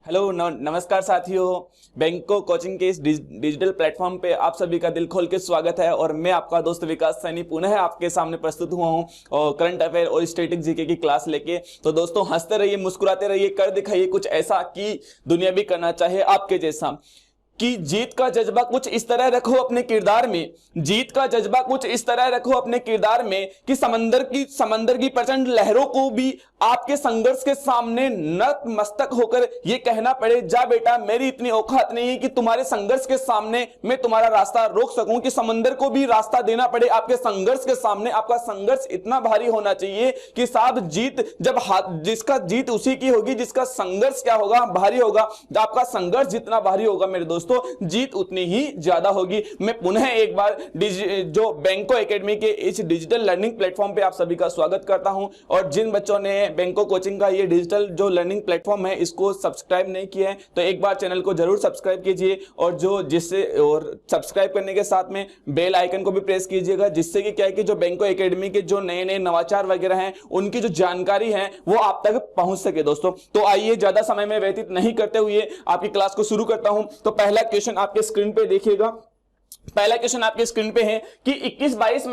Hello नमस्कार साथियों, बैंको कोचिंग के इस डिजिटल प्लेटफॉर्म पे आप सभी का दिल खोल के स्वागत है। और मैं आपका दोस्त विकास सैनी पुनः आपके सामने प्रस्तुत हुआ हूं और करंट अफेयर और स्टैटिक जीके की क्लास लेके। तो दोस्तों हंसते रहिए, मुस्कुराते रहिए, कर दिखाइए कुछ ऐसा कि दुनिया भी करना चाहे आपके जैसा। कि जीत का जज्बा कुछ इस तरह रखो अपने किरदार में, जीत का जज्बा कुछ इस तरह रखो अपने किरदार में कि समंदर की प्रचंड लहरों को भी आपके संघर्ष के सामने नतमस्तक होकर यह कहना पड़े, जा बेटा मेरी इतनी औकात नहीं है कि तुम्हारे संघर्ष के सामने मैं तुम्हारा रास्ता रोक सकूं, कि समंदर को भी रास्ता देना पड़े आपके संघर्ष के सामने। आपका संघर्ष इतना भारी होना चाहिए कि साहब जीत जब जिसका जीत उसी की होगी जिसका संघर्ष क्या होगा, भारी होगा। आपका संघर्ष जितना भारी होगा मेरे दोस्तों, जीत उतनी ही ज्यादा होगी। मैं पुनः एक बार जो बैंको एकेडमी के इस डिजिटल लर्निंग प्लेटफॉर्म पे आप सभी का स्वागत करता हूं। और जिन बच्चों ने बैंको कोचिंग का ये डिजिटल जो लर्निंग प्लेटफॉर्म है इसको सब्सक्राइब नहीं किया है तो एक बार चैनल को जरूर सब्सक्राइब कीजिए। और सब्सक्राइब करने के साथ में बेल आइकन को भी प्रेस कीजिएगा, जिससे कि क्या है कि जो बैंको एकेडमी के जो नए नए नवाचार वगैरह हैं उनकी जो जानकारी है वो आप तक पहुंच सके दोस्तों। तो आइए ज्यादा समय में व्यतीत नहीं करते हुए आपकी क्लास को शुरू करता हूं। तो पहला क्वेश्चन आपके स्क्रीन पे देखिएगा। पहला क्वेश्चन आपके स्क्रीन पे है कि 21-22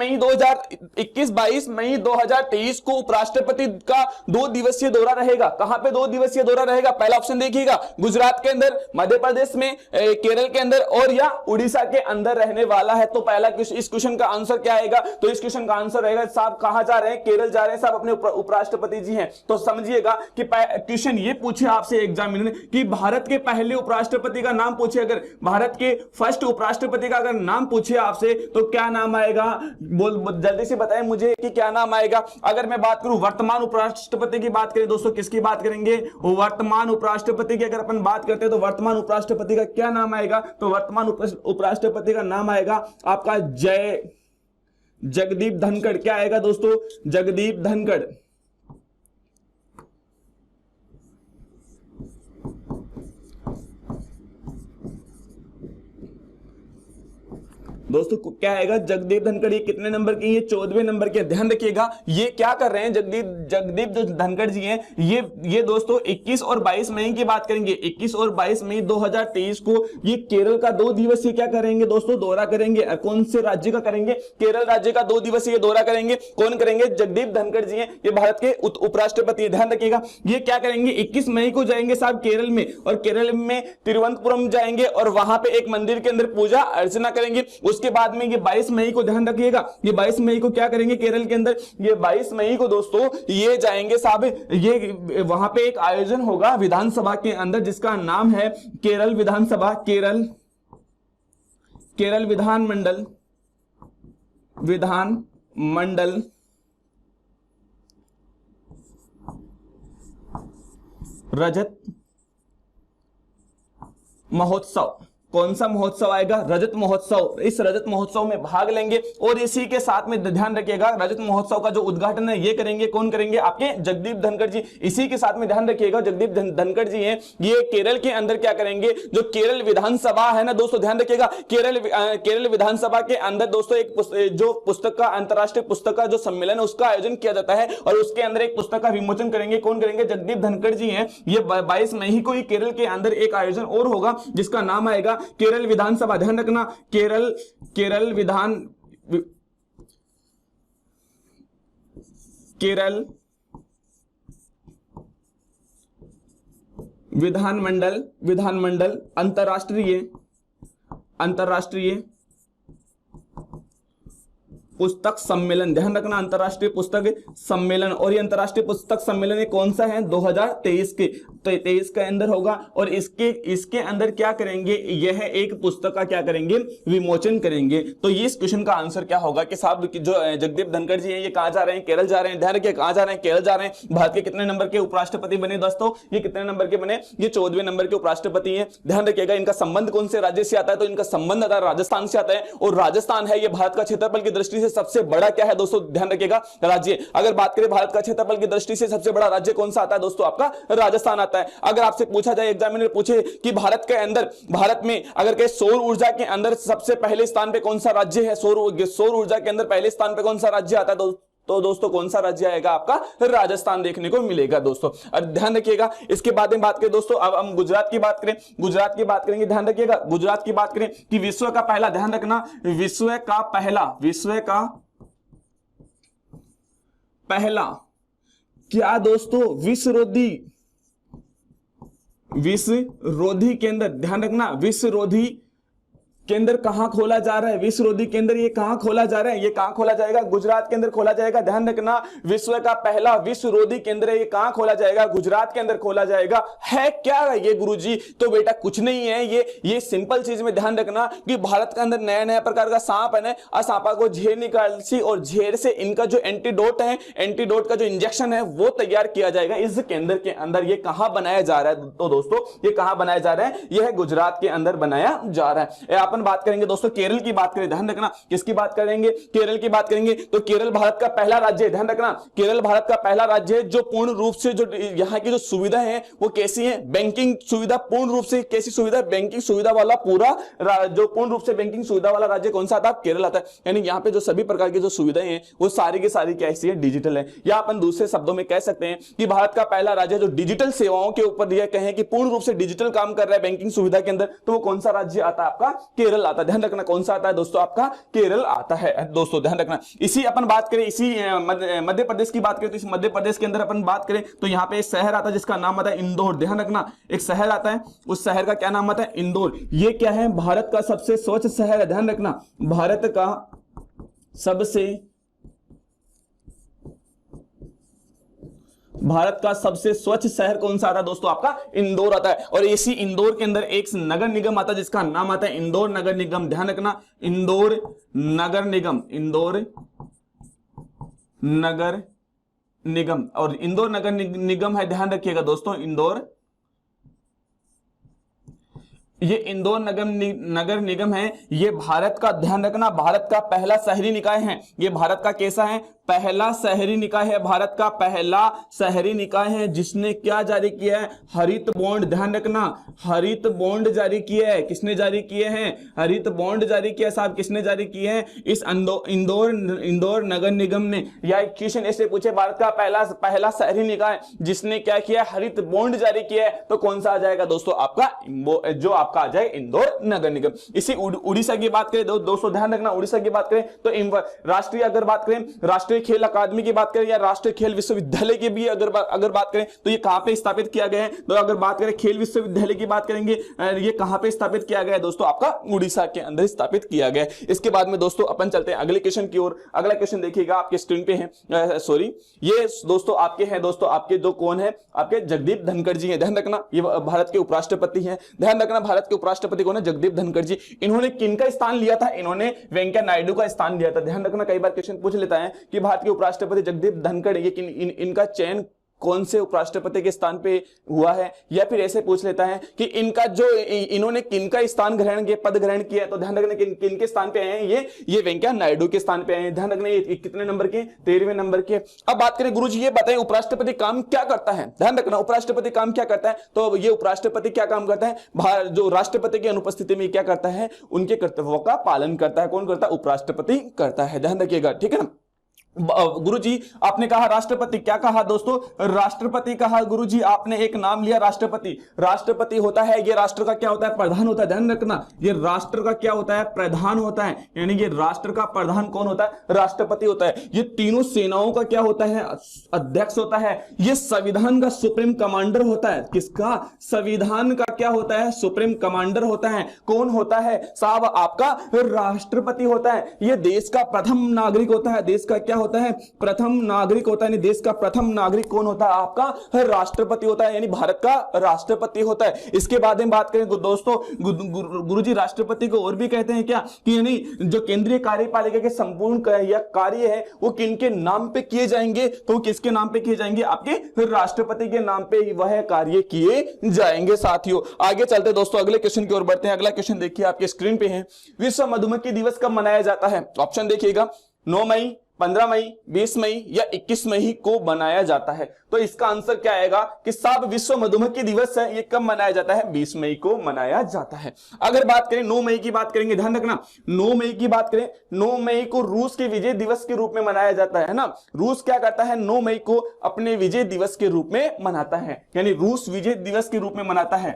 मई 2023 को उपराष्ट्रपति का 2 दिवसीय दौरा रहेगा। कहां पे 2 दिवसीय दौरा रहेगा? पहला ऑप्शन देखिएगा, गुजरात के अंदर, मध्य प्रदेश में, केरल के अंदर और या उड़ीसा के अंदर रहने वाला है। तो पहला इस क्वेश्चन का आंसर क्या आएगा? तो इस क्वेश्चन का आंसर रहेगा साहब कहां जा रहे हैं? केरल जा रहे हैं साहब, अपने उपराष्ट्रपति जी हैं। तो समझिएगा कि क्वेश्चन ये पूछे आपसे एग्जामिनर कि भारत के पहले उपराष्ट्रपति का नाम पूछे, अगर भारत के फर्स्ट उपराष्ट्रपति का अगर नाम पूछे आपसे तो क्या नाम आएगा? जल्दी से बताएं मुझे कि क्या नाम आएगा। अगर मैं बात करूं वर्तमान उपराष्ट्रपति की बात करें दोस्तों, किसकी बात करेंगे? वर्तमान उपराष्ट्रपति की अगर अपन बात करते हैं तो वर्तमान उपराष्ट्रपति का क्या नाम आएगा? तो वर्तमान उपराष्ट्रपति का नाम आएगा आपका जगदीप धनखड़। क्या आएगा दोस्तों? जगदीप धनखड़। दोस्तों क्या आएगा? जगदीप धनखड़। ये कितने नंबर की? ये 14वें नंबर के। ध्यान रखिएगा ये क्या कर रहे हैं जगदीप जो धनखड़ जी हैं, ये दोस्तों 21 और 22 मई की बात करेंगे। 21 और 22 मई 2023 को ये केरल का 2 दिवसीय क्या करेंगे दोस्तों? दौरा करेंगे। कौन से राज्य का करेंगे? केरल राज्य का 2 दिवसीय दौरा करेंगे। कौन करेंगे? जगदीप धनखड़ जी हैं, ये भारत के उपराष्ट्रपति। ध्यान रखिएगा ये क्या करेंगे? 21 मई को जाएंगे साहब केरल में, और केरल में तिरुवनंतपुरम जाएंगे और वहां पे एक मंदिर के अंदर पूजा अर्चना करेंगे। उसके बाद में ये 22 मई को, ध्यान रखिएगा, ये 22 मई को क्या करेंगे केरल के अंदर? ये 22 मई को दोस्तों ये जाएंगे साहब, ये वहां पे एक आयोजन होगा विधानसभा के अंदर जिसका नाम है केरल विधानसभा, केरल विधानमंडल रजत महोत्सव। कौन सा महोत्सव आएगा? रजत महोत्सव। इस रजत महोत्सव में भाग लेंगे और इसी के साथ में ध्यान रखिएगा रजत महोत्सव का जो उद्घाटन है ये करेंगे। कौन करेंगे? आपके जगदीप धनखड़ जी। इसी के साथ में ध्यान रखिएगा जगदीप धनखड़ जी हैं, ये केरल के अंदर क्या करेंगे? जो केरल विधानसभा है ना दोस्तों, ध्यान रखिएगा केरल विधानसभा के अंदर दोस्तों एक जो पुस्तक का अंतरराष्ट्रीय पुस्तक का जो सम्मेलन है उसका आयोजन किया जाता है और उसके अंदर एक पुस्तक का विमोचन करेंगे। कौन करेंगे? जगदीप धनखड़ जी हैं। ये 22 मई को ही केरल के अंदर एक आयोजन और होगा जिसका नाम आएगा केरल विधानसभा। ध्यान रखना केरल विधानमंडल अंतरराष्ट्रीय पुस्तक सम्मेलन। ध्यान रखना अंतरराष्ट्रीय पुस्तक सम्मेलन। और ये अंतरराष्ट्रीय पुस्तक सम्मेलन ये कौन सा है? 2023 के, तो 23 के अंदर होगा। और इसके अंदर क्या करेंगे? यह एक पुस्तक का क्या करेंगे? विमोचन करेंगे। तो ये इस क्वेश्चन का आंसर क्या होगा कि साहब जो जगदीप धनखड़ जी हैं ये कहां जा रहे हैं? केरल जा रहे हैं। ध्यान रखिए कहां जा रहे हैं? केरल जा रहे हैं। भारत के कितने नंबर के उपराष्ट्रपति बने दोस्तों? ये कितने नंबर के बने? ये 14वें नंबर के उपराष्ट्रपति हैं। ध्यान रखिएगा इनका संबंध कौन से राज्य से आता है? तो इनका संबंध आता है राजस्थान से आता है। और राजस्थान है ये भारत का क्षेत्रफल की दृष्टि से सबसे बड़ा क्या है दोस्तों? ध्यान रखिएगा राज्य। अगर बात करें भारत का क्षेत्रफल की दृष्टि से सबसे बड़ा राज्य कौन सा आता है दोस्तों? आपका राजस्थान आता है। अगर आपसे पूछा जाए, एग्जामिनर पूछे कि भारत में अगर कहे सौर ऊर्जा के अंदर सबसे पहले स्थान पे कौन सा राज्य है? सौर ऊर्जा के अंदर पहले स्थान पे कौन सा राज्य आता है तो दोस्तों कौन सा राज्य आएगा आपका? राजस्थान देखने को मिलेगा दोस्तों। और ध्यान रखिएगा इसके बाद में बात करें दोस्तों, अब हम गुजरात की बात करें, गुजरात की बात करेंगे, ध्यान रखिएगा गुजरात की बात करें कि विश्व का पहला, ध्यान रखना, विश्व का पहला क्या दोस्तों? विश्वरोधी केंद्र, ध्यान रखना, विश्वरोधी केंद्र कहां खोला जा रहा है? विश्वरोधी केंद्र ये कहां खोला जा रहा है? ये कहां खोला जाएगा? गुजरात के अंदर खोला जाएगा। ध्यान रखना विश्व का पहला विश्वरोधी केंद्र है, ये कहां खोला जाएगा? गुजरात के अंदर खोला जाएगा। है क्या ये गुरुजी? तो बेटा कुछ नहीं है, ये सिंपल चीज में ध्यान रखना कि भारत के अंदर नया नया प्रकार का सांप है ना, सांपा को झेर निकालसी और झेर से इनका जो एंटीडोट है, एंटीडोट का जो इंजेक्शन है वो तैयार किया जाएगा इस केंद्र के अंदर। ये कहां बनाया जा रहा है? तो दोस्तों ये कहां बनाया जा रहा है? यह गुजरात के अंदर बनाया जा रहा है। अपन बात करेंगे दोस्तों केरल की बात करें, ध्यान रखना किसकी बात करेंगे? केरल की बात करेंगे। तो केरल भारत का पहला राज्य है, ध्यान रखना केरल भारत का पहला राज्य है जो पूर्ण रूप से जो यहां की जो सुविधा है वो कैसी है? बैंकिंग सुविधा पूर्ण रूप से कैसी सुविधा? बैंकिंग सुविधा वाला पूरा जो पूर्ण रूप से बैंकिंग सुविधा वाला राज्य कौन सा आता है? केरल आता है। यानी यहां पे जो सभी प्रकार की जो सुविधाएं हैं वो सारी की सारी कैसी है? डिजिटल है। या अपन दूसरे शब्दों में कह सकते हैं कि भारत का पहला राज्य जो डिजिटल सेवाओं के ऊपर यह कहें कि पूर्ण रूप से डिजिटल काम कर रहा है बैंकिंग सुविधा के अंदर, तो वो कौन सा राज्य आता है? आपका केरल आता है। ध्यान रखना कौन सा आता है दोस्तों? आपका केरल आता है दोस्तों, ध्यान रखना। इसी अपन बात करें, इसी मध्य प्रदेश की बात करें तो इस मध्य प्रदेश के अंदर अपन बात करें तो यहां पे एक शहर आता है जिसका नाम आता है इंदौर। ध्यान रखना एक शहर आता है, उस शहर का क्या नाम आता है? इंदौर। ये क्या है? भारत का सबसे स्वच्छ शहर है। ध्यान रखना भारत का सबसे स्वच्छ शहर कौन सा आता है दोस्तों? आपका इंदौर आता है। और इसी इंदौर के अंदर एक नगर निगम आता है जिसका नाम आता है इंदौर नगर निगम। ध्यान रखना इंदौर नगर निगम, इंदौर नगर निगम। और इंदौर नगर निगम है, ध्यान रखिएगा दोस्तों, ये इंदौर नगर निगम है, ये भारत का, ध्यान रखना, भारत का पहला शहरी निकाय है। ये भारत का कैसा है? पहला शहरी निकाय है, भारत का पहला शहरी निकाय है जिसने क्या जारी किया है? हरित बॉन्ड। ध्यान रखना हरित बॉन्ड जारी किया है। किसने जारी किए हैं? हरित बॉन्ड जारी किया साहब। किसने जारी किए हैं? इस इंदौर नगर निगम ने। या क्वेश्चन ऐसे पूछे भारत का पहला शहरी निकाय जिसने क्या किया? हरित बॉन्ड जारी किया है, तो कौन सा आ जाएगा दोस्तों? आपका जो आपका आ जाए इंदौर नगर निगम। इसी उड़ीसा की बात करें दोस्तों, ध्यान रखना उड़ीसा की बात करें तो राष्ट्रीय, अगर बात करें राष्ट्रीय खेल अकादमी की बात करें या राष्ट्रीय खेल विश्वविद्यालय की भी अगर बात करें तो ये कहां पे स्थापित किया गया है? तो अगर बात करें खेल विश्वविद्यालय की बात करेंगे, ये कहां पे स्थापित किया गया है दोस्तों? आपका उड़ीसा के अंदर स्थापित किया गया है। इसके बाद में दोस्तों अपन चलते हैं अगले क्वेश्चन की ओर। अगला क्वेश्चन देखिएगा आपके स्क्रीन पे है, सॉरी ये दोस्तों आपके हैं, दोस्तों आपके जो कौन है? आपके जगदीप धनखड़ जी हैं। ध्यान रखना ये भारत के उपराष्ट्रपति हैं। ध्यान रखना भारत के उपराष्ट्रपति कौन है? जगदीप धनखड़ जी। इन्होंने किनका स्थान लिया था? इन्होंने वेंकैया नायडू का स्थान लिया था। ध्यान रखना कई बार क्वेश्चन पूछ लेता है कि भारत के उपराष्ट्रपति जगदीप धनखड़ ये इनका चयन कौन से उपराष्ट्रपति के स्थान पे हुआ है? या फिर ऐसे पूछ लेता है कि इनका जो इन्होंने किनका स्थान पद ग्रहण किया है? तो ध्यान रखना किनके स्थान पे आए हैं? ये वेंकैया नायडू के स्थान पे आए हैं। ध्यान रखना ये कितने नंबर के? 13वें नंबर के। अब बात करें गुरुजी ये बताएं उपराष्ट्रपति काम क्या करता है? ध्यान रखना उपराष्ट्रपति काम क्या करता है? तो ये उपराष्ट्रपति क्या काम करता है? जो राष्ट्रपति की अनुपस्थिति में क्या करता है? उनके कर्तव्यों का पालन करता है। कौन करता है? उपराष्ट्रपति करता है। ध्यान रखिएगा, ठीक है ना। गुरुजी आपने कहा राष्ट्रपति, क्या कहा दोस्तों? राष्ट्रपति कहा। गुरुजी आपने एक नाम लिया राष्ट्रपति। राष्ट्रपति होता है ये राष्ट्र का क्या होता है? प्रधान होता है। ध्यान रखना ये राष्ट्र का क्या होता है? प्रधान होता है। यानी ये राष्ट्र का प्रधान कौन होता है? राष्ट्रपति होता है। ये तीनों सेनाओं का क्या होता है? अध्यक्ष होता है। ये संविधान का सुप्रीम कमांडर होता है। किसका? संविधान का क्या होता है? सुप्रीम कमांडर होता है। कौन होता है साहब? आपका राष्ट्रपति होता है। ये देश का प्रथम नागरिक होता है। देश का क्या होता है? प्रथम नागरिक होता है। देश का प्रथम नागरिक कौन होता है? आपका राष्ट्रपति होता है, यानी भारत का राष्ट्रपति होता है। इसके बाद में बात करें दोस्तों गुरुजी राष्ट्रपति को और भी कहते हैं क्या कि यानी जो केंद्रीय कार्यपालिका के संपूर्ण कार्य है वो किनके नाम पे किए जाएंगे? तो किसके नाम पे किए जाएंगे? आपके राष्ट्रपति के नाम पे वह कार्य किए जाएंगे। साथियों आगे चलते दोस्तों अगले क्वेश्चन की ओर बढ़ते हैं। अगला क्वेश्चन देखिए आपके स्क्रीन पे है, विश्व मधुमक्खी दिवस कब मनाया जाता है? ऑप्शन देखिएगा 9 मई, 15 मई, 20 मई या 21 मई को मनाया जाता है? तो इसका आंसर क्या आएगा कि साहब विश्व मधुमक्खी दिवस है, ये कब मनाया जाता है? 20 मई को मनाया जाता है। अगर बात करें 9 मई की बात करेंगे, ध्यान रखना 9 मई की बात करें, 9 मई को रूस के विजय दिवस के रूप में मनाया जाता है ना। रूस क्या करता है? 9 मई को अपने विजय दिवस के रूप में मनाता है, यानी रूस विजय दिवस के रूप में मनाता है,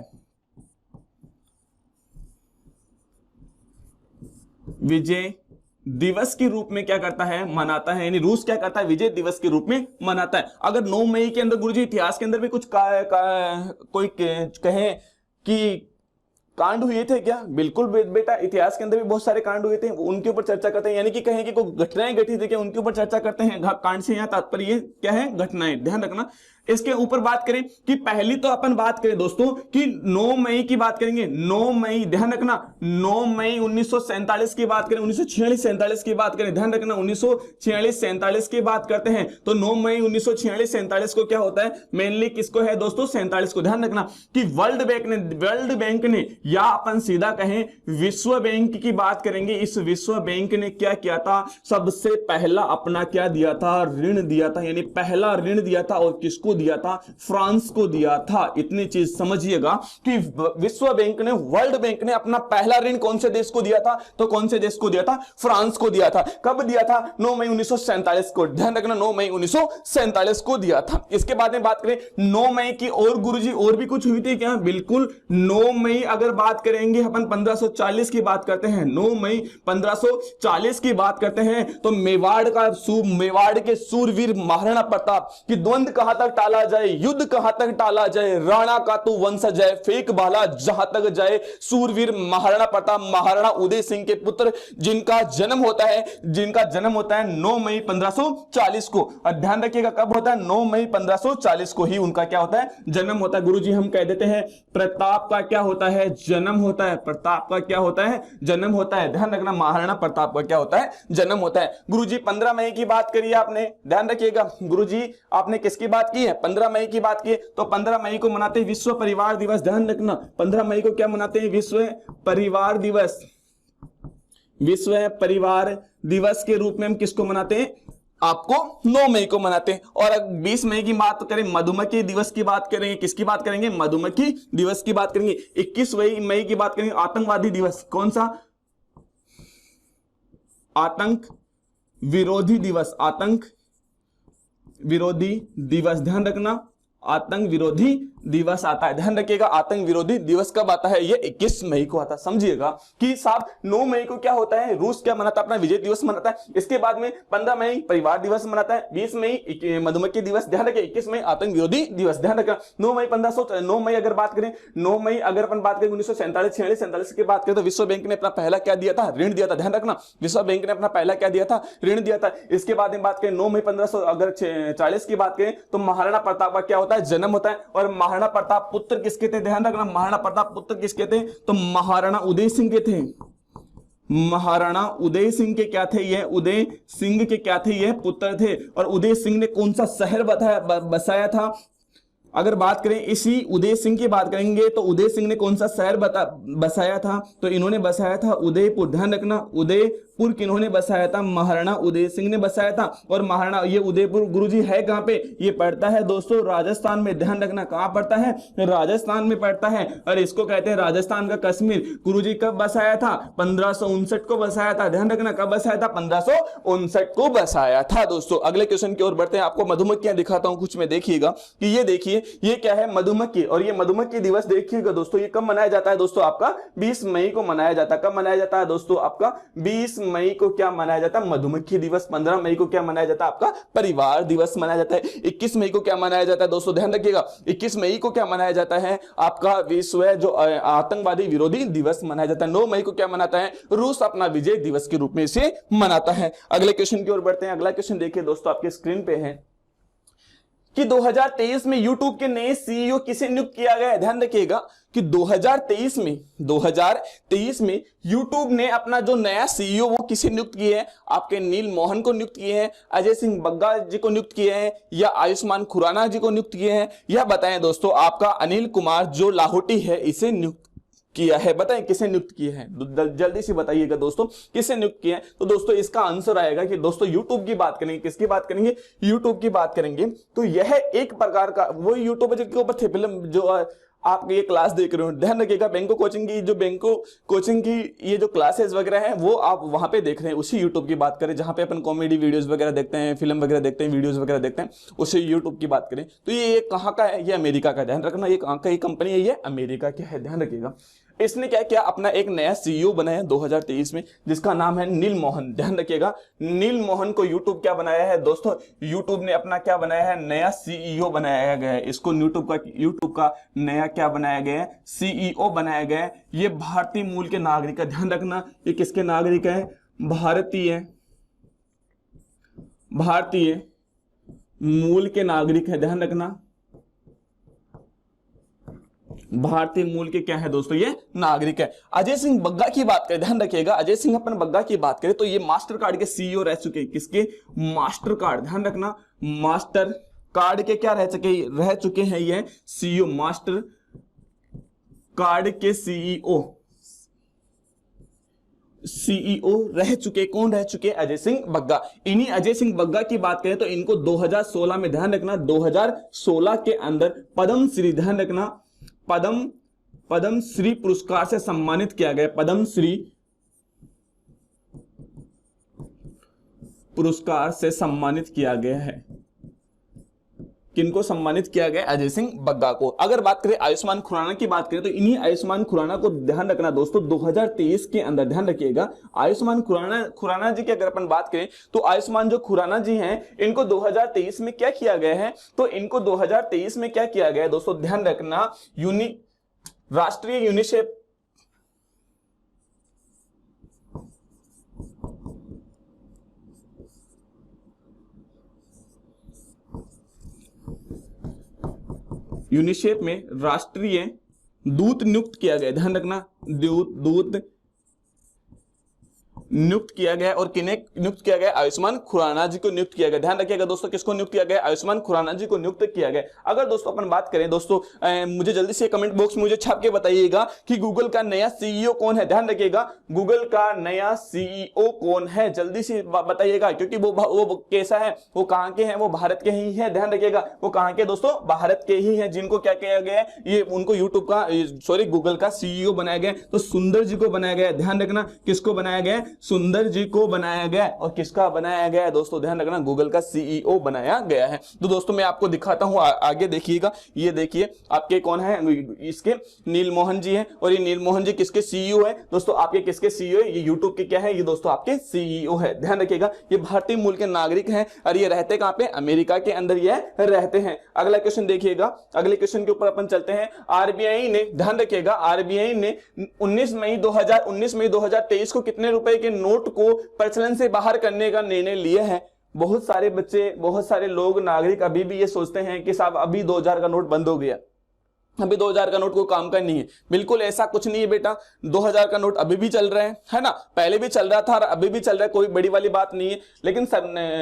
विजय दिवस के रूप में क्या करता है? मनाता है, यानी रूस क्या करता है? विजय दिवस के रूप में मनाता है। अगर 9 मई के अंदर गुरुजी इतिहास के अंदर भी कुछ कोई कहे कि कांड हुए थे क्या? बिल्कुल बेटा, इतिहास के अंदर भी बहुत सारे कांड हुए थे, उनके ऊपर चर्चा करते हैं, यानी कि कहें कि कोई घटनाएं घटी थी क्या, उनके ऊपर चर्चा करते हैं। कांड से यहाँ तात्पर्य क्या है? घटनाएं, ध्यान रखना। इसके ऊपर बात करें कि पहली तो अपन बात करें दोस्तों कि 9 मई की बात करेंगे, 9 मई, ध्यान रखना 9 मई 1947 की बात करें, 1946-47 की बात करें, ध्यान रखना 1946-47 की बात करते हैं तो 9 मई 1946-47 को क्या होता है? मेनली किसको है दोस्तों? 47 को। ध्यान रखना कि वर्ल्ड बैंक ने या अपन सीधा कहें विश्व बैंक की बात करेंगे, इस विश्व बैंक ने क्या किया था? सबसे पहला अपना क्या दिया था? ऋण दिया था, यानी पहला ऋण दिया था। और किसको दिया था? फ्रांस को दिया था। इतनी चीज समझिएगा कि विश्व बैंक ने, वर्ल्ड बैंक ने अपना पहला ऋण कौन से देश को दिया था? तो कौन से देश को दिया था? फ्रांस को दिया था। कब दिया था? 9 मई 1947 को। ध्यान रखना 9 मई 1947 को दिया था। इसके बाद में बात करें 9 मई की और गुरुजी और भी कुछ हुई थी क्या? बिल्कुल 9 मई अगर बात करेंगे अपन 1540 की बात करते हैं, 9 मई 1540 की बात करते हैं तो मेवाड़ के सूरवीर महाराणा प्रताप की द्वंद्व कहां तक टाला जाए, युद्ध कहां तक टाला जाए, राणा का तू वंश जाए, फेंक भाला जहां तक जाए, सूरवीर महाराणा प्रताप महाराणा उदय सिंह के पुत्र जिनका जन्म होता है 9 मई 1540 को। और ध्यान रखिएगा कब होता है? 9 मई 1540 को ही उनका क्या होता है? जन्म होता है। गुरुजी हम कह देते हैं प्रताप का क्या होता है? जन्म होता है। प्रताप का क्या होता है? जन्म होता है। ध्यान रखना महाराणा प्रताप का क्या होता है? जन्म होता है। गुरुजी 15 मई की बात करिए आपने, ध्यान रखिएगा गुरुजी आपने किसकी बात की है? 15 मई की बात की। तो 15 मई को मनाते हैं विश्व परिवार दिवस। ध्यान रखना 15 मई को क्या मनाते हैं? विश्व परिवार दिवस। विश्व परिवार दिवस के रूप में हम किसको मनाते हैं? आपको 9 मई को मनाते हैं। और 20 मई की बात करें, मधुमक्खी दिवस की बात करेंगे। किसकी बात करेंगे? मधुमक्खी दिवस की बात करेंगे। 21 मई की बात करेंगे, आतंकवादी दिवस। कौन सा? आतंक विरोधी दिवस। आतंक विरोधी दिवस, ध्यान रखना आतंक विरोधी दिवस आता है। ध्यान रखिएगा आतंक विरोधी दिवस कब आता है? ये 21 मई को आता है। समझिएगा कि साहब 9 मई को क्या होता है? रूस क्या मनाता है? अपना विजय दिवस मनाता है। इसके बाद में 15 मई परिवार दिवस मनाता है, 20 मई मधुमक्खी दिवस, ध्यान रखिए 21 मई आतंक विरोधी दिवस। ध्यान रखना 9 मई अगर बात करें, 9 मई अगर अपन बात करें 1947 की बात करें तो विश्व बैंक ने अपना पहला क्या दिया था? ऋण दिया था। ध्यान रखना विश्व बैंक ने अपना पहला क्या दिया था? ऋण दिया था। इसके बाद में बात करें 9 मई 1540 की बात करें तो महाराणा प्रताप का क्या होता है? जन्म होता है। और महाराणा प्रताप पुत्र किसके थे? ध्यान रखना महाराणा प्रताप पुत्र किसके थे? तो महाराणा उदय सिंह के थे। महाराणा उदय सिंह के क्या थे? ये उदय सिंह के क्या थे? ये पुत्र थे। और उदय सिंह ने कौन सा शहर बसाया था? अगर बात करें इसी उदय सिंह की बात करेंगे तो उदय सिंह ने कौन सा शहर बसाया था? तो इन्होंने बसाया था उदयपुर। ध्यान रखना उदयपुर किन्होंने बसाया था? महाराणा उदय सिंह ने बसाया था। और महाराणा ये उदयपुर गुरुजी है कहां पे? ये पड़ता है दोस्तों राजस्थान में। ध्यान रखना कहां पड़ता है? राजस्थान में पड़ता है। और इसको कहते हैं राजस्थान का कश्मीर। गुरुजी कब बसाया था? 1559 को बसाया था। ध्यान रखना कब बसाया था? 1559 को बसाया था। दोस्तों अगले क्वेश्चन की ओर बढ़ते हैं। आपको मधुमक्खियां दिखाता हूं कुछ में, देखिएगा कि ये देखिए ये क्या है? मधुमक्खी। और ये मधुमक्खी दिवस देखिएगा दोस्तों, ये कब मनाया जाता है दोस्तों? आपका 20 मई को मनाया जाता है। कब मनाया जाता है दोस्तों? आपका 20 मई को क्या मनाया जाता है? मधुमक्खी दिवस। 15 मई को क्या मनाया जाता है? आपका परिवार दिवस मनाया जाता है। 21 मई को क्या मनाया जाता है दोस्तों? ध्यान रखिएगा 21 मई को क्या मनाया जाता है? आपका विश्व जो आतंकवादी विरोधी दिवस मनाया जाता है। 9 मई को क्या मनाता है? रूस अपना विजय दिवस के रूप में इसे मनाता है। अगले क्वेश्चन की ओर बढ़ते हैं। अगला क्वेश्चन देखिए दोस्तों, आपके स्क्रीन पे है कि 2023 में YouTube के नए सीईओ किसे नियुक्त किया गया है? ध्यान रखिएगा कि 2023 में YouTube ने अपना जो नया सीईओ वो किसे नियुक्त किए हैं? आपके नील मोहन को नियुक्त किए हैं, अजय सिंह बग्गा जी को नियुक्त किए हैं, या आयुष्मान खुराना जी को नियुक्त किए हैं, या बताएं दोस्तों आपका अनिल कुमार जो लाहौटी है इसे नियुक्त किया है? बताएं किसे नियुक्त किया है? जल्दी से बताइएगा दोस्तों, किसे नियुक्त किया है? तो दोस्तों इसका आंसर आएगा कि दोस्तों यूट्यूब की बात करेंगे। किसकी बात करेंगे? यूट्यूब की बात करेंगे। तो यह एक प्रकार का वो यूट्यूब के ऊपर थे फिल्म जो आप ये क्लास देख रहे हो, ध्यान रखिएगा बैंको कोचिंग की ये जो क्लासेस वगैरह हैं वो आप वहां पे देख रहे हैं, उसी यूट्यूब की बात करें जहां पे अपन कॉमेडी वीडियोस वगैरह देखते हैं, फिल्म वगैरह देखते हैं, वीडियोस वगैरह देखते हैं, उसी यूट्यूब की बात करें। तो ये कहाँ का है? ये अमेरिका का। ध्यान रखना, ये कहाँ का कंपनी है? ये अमेरिका की है, ध्यान रखिएगा। इसने क्या किया? अपना एक नया सीईओ बनाया 2023 में, जिसका नाम है नील मोहन। ध्यान रखिएगा, नील मोहन को यूट्यूब क्या बनाया है दोस्तों? यूट्यूब ने अपना क्या बनाया है? नया सीईओ बनाया गया है। इसको यूट्यूब का नया क्या बनाया गया है? सीईओ बनाया गया है। ये भारतीय मूल के नागरिक है। ध्यान रखना, ये किसके नागरिक है? भारतीय मूल के नागरिक है। ध्यान रखना, भारतीय मूल के क्या है दोस्तों? ये नागरिक है। अजय सिंह बग्गा की बात करें, ध्यान रखिएगा, अजय सिंह अपन बग्गा की बात करें तो ये मास्टर कार्ड के सीईओ रह चुके हैं। किसके? Master card. ध्यान रखना, मास्टर कार्ड के क्या रह चुके हैं ये सीईओ, मास्टर कार्ड के सीईओ रह चुके। कौन रह चुके? अजय सिंह बग्गा। इन्हीं अजय सिंह बग्गा की बात करें तो इनको 2016 में, ध्यान रखना, 2016 के अंदर पद्मश्री, ध्यान रखना, पद्मश्री पुरस्कार से सम्मानित किया गया। पद्मश्री पुरस्कार से सम्मानित किया गया है। किनको सम्मानित किया गया? अजय सिंह बग्गा को। अगर बात करें आयुष्मान खुराना की बात करें तो इन्हीं आयुष्मान खुराना को, ध्यान रखना दोस्तों, 2023 के अंदर, ध्यान रखिएगा, आयुष्मान खुराना जी की अगर अपन बात करें तो आयुष्मान जो खुराना जी हैं इनको 2023 में क्या किया गया है? तो इनको 2023 में क्या किया गया है दोस्तों? ध्यान रखना, राष्ट्रीय यूनिसेफ में राष्ट्रीय दूत नियुक्त किया गया। ध्यान रखना, दूत नियुक्त किया गया। और किन्हें नियुक्त किया गया? आयुष्मान खुराना जी को नियुक्त किया गया। ध्यान रखिएगा दोस्तों, किसको नियुक्त किया गया? आयुष्मान खुराना जी को नियुक्त किया गया। अगर दोस्तों अपन बात करें दोस्तों, मुझे जल्दी से कमेंट बॉक्स में मुझे छाप के बताइएगा कि गूगल का नया सीईओ कौन है? ध्यान रखिएगा, गूगल का नया सीईओ कौन है? जल्दी से बताइएगा, क्योंकि वो कैसा है, वो कहां के हैं? वो भारत के ही है। ध्यान रखिएगा, वो कहां के दोस्तों? भारत के ही है, जिनको क्या किया गया है? ये उनको यूट्यूब का गूगल का सीईओ बनाया गया। तो सुंदर जी को बनाया गया। ध्यान रखना, किसको बनाया गया? सुंदर जी को बनाया गया। और किसका बनाया गया है दोस्तों? ध्यान रखना, गूगल का सीईओ बनाया गया है। तो दोस्तों मैं आपको दिखाता हूं, आगे देखिएगा। ये देखिए आपके कौन है? इसके नील मोहन जी हैं। और ये नील मोहन जी किसके सीईओ है दोस्तों? आपके किसके सीईओ है? ये यूट्यूब के क्या है? ये दोस्तों आपके सीईओ है। ध्यान रखिएगा, ये भारतीय मूल के नागरिक हैं और ये रहते कहां पे? अमेरिका के अंदर ये रहते हैं। अगला क्वेश्चन देखिएगा, अगले क्वेश्चन के ऊपर अपन चलते हैं। आरबीआई ने, ध्यान रखिएगा, आरबीआई ने 19 मई 2023 को कितने रुपए के नोट को प्रचलन से बाहर करने का निर्णय लिया है? बहुत सारे बच्चे, बहुत सारे लोग, नागरिक अभी भी ये सोचते हैं कि साहब अभी 2000 का नोट बंद हो गया, अभी 2000 का नोट को काम का नहीं है। बिल्कुल ऐसा कुछ नहीं है बेटा, 2000 का नोट अभी भी चल रहा है ना, पहले भी चल रहा था और अभी भी चल रहा है, कोई बड़ी वाली बात नहीं है। लेकिन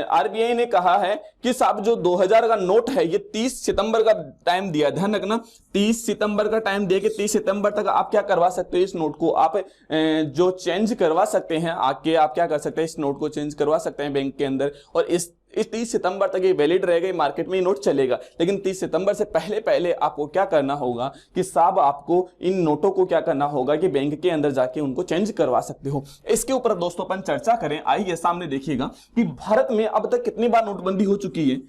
आरबीआई ने कहा है कि साहब जो 2000 का नोट है ये 30 सितंबर का टाइम दिया। ध्यान रखना, 30 सितंबर का टाइम दे के 30 सितंबर तक आप क्या करवा सकते हो? इस नोट को आप जो चेंज करवा सकते हैं, आके आप क्या कर सकते हैं? इस नोट को चेंज करवा सकते हैं बैंक के अंदर। और इस 30 सितंबर तक ये वैलिड रहेगा, मार्केट में ये नोट चलेगा। लेकिन 30 सितंबर से पहले आपको क्या करना होगा कि साहब आपको इन नोटों को क्या करना होगा कि बैंक के अंदर जाके उनको चेंज करवा सकते हो। इसके ऊपर दोस्तों अपन चर्चा करें। आइए सामने देखिएगा कि भारत में अब तक कितनी बार नोटबंदी हो चुकी है।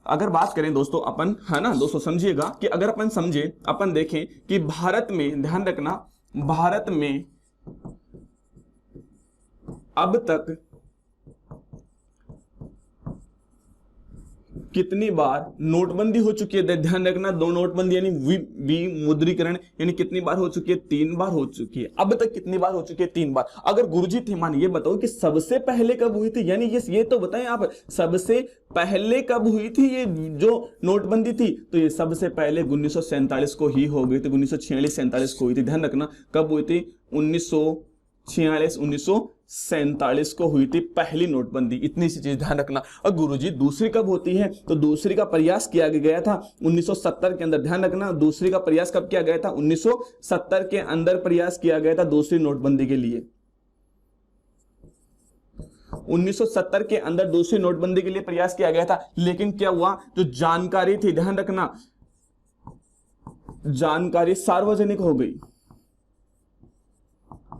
अगर बात करें दोस्तों अपन, है ना दोस्तों, समझिएगा कि अगर अपन समझे, अपन देखें कि भारत में, ध्यान रखना, भारत में अब तक कितनी बार नोटबंदी हो चुकी है? ध्यान रखना, दो नोटबंदी यानी विमुद्रीकरण यानी कितनी बार हो चुकी है? 3 बार हो चुकी है। अब तक कितनी बार हो चुकी है? 3 बार। अगर गुरुजी थे, मान ये बताओ कि सबसे पहले कब हुई थी, यानी ये तो बताएं आप, सबसे पहले कब हुई थी ये जो नोटबंदी थी? तो ये सबसे पहले 1947 को ही हो गई थी, 1946-47 को हुई थी। ध्यान रखना, कब हुई थी? 1946 1947 को हुई थी पहली नोटबंदी। इतनी सी चीज ध्यान रखना। और गुरुजी दूसरी कब होती है, तो दूसरी का प्रयास किया गया था 1970 के अंदर। ध्यान रखना, दूसरी का प्रयास कब किया गया था, 1970 के अंदर प्रयास किया गया था दूसरी नोटबंदी के लिए। 1970 के अंदर दूसरी नोटबंदी के लिए प्रयास किया गया था। लेकिन क्या हुआ, जो जानकारी थी, ध्यान रखना, जानकारी सार्वजनिक हो गई।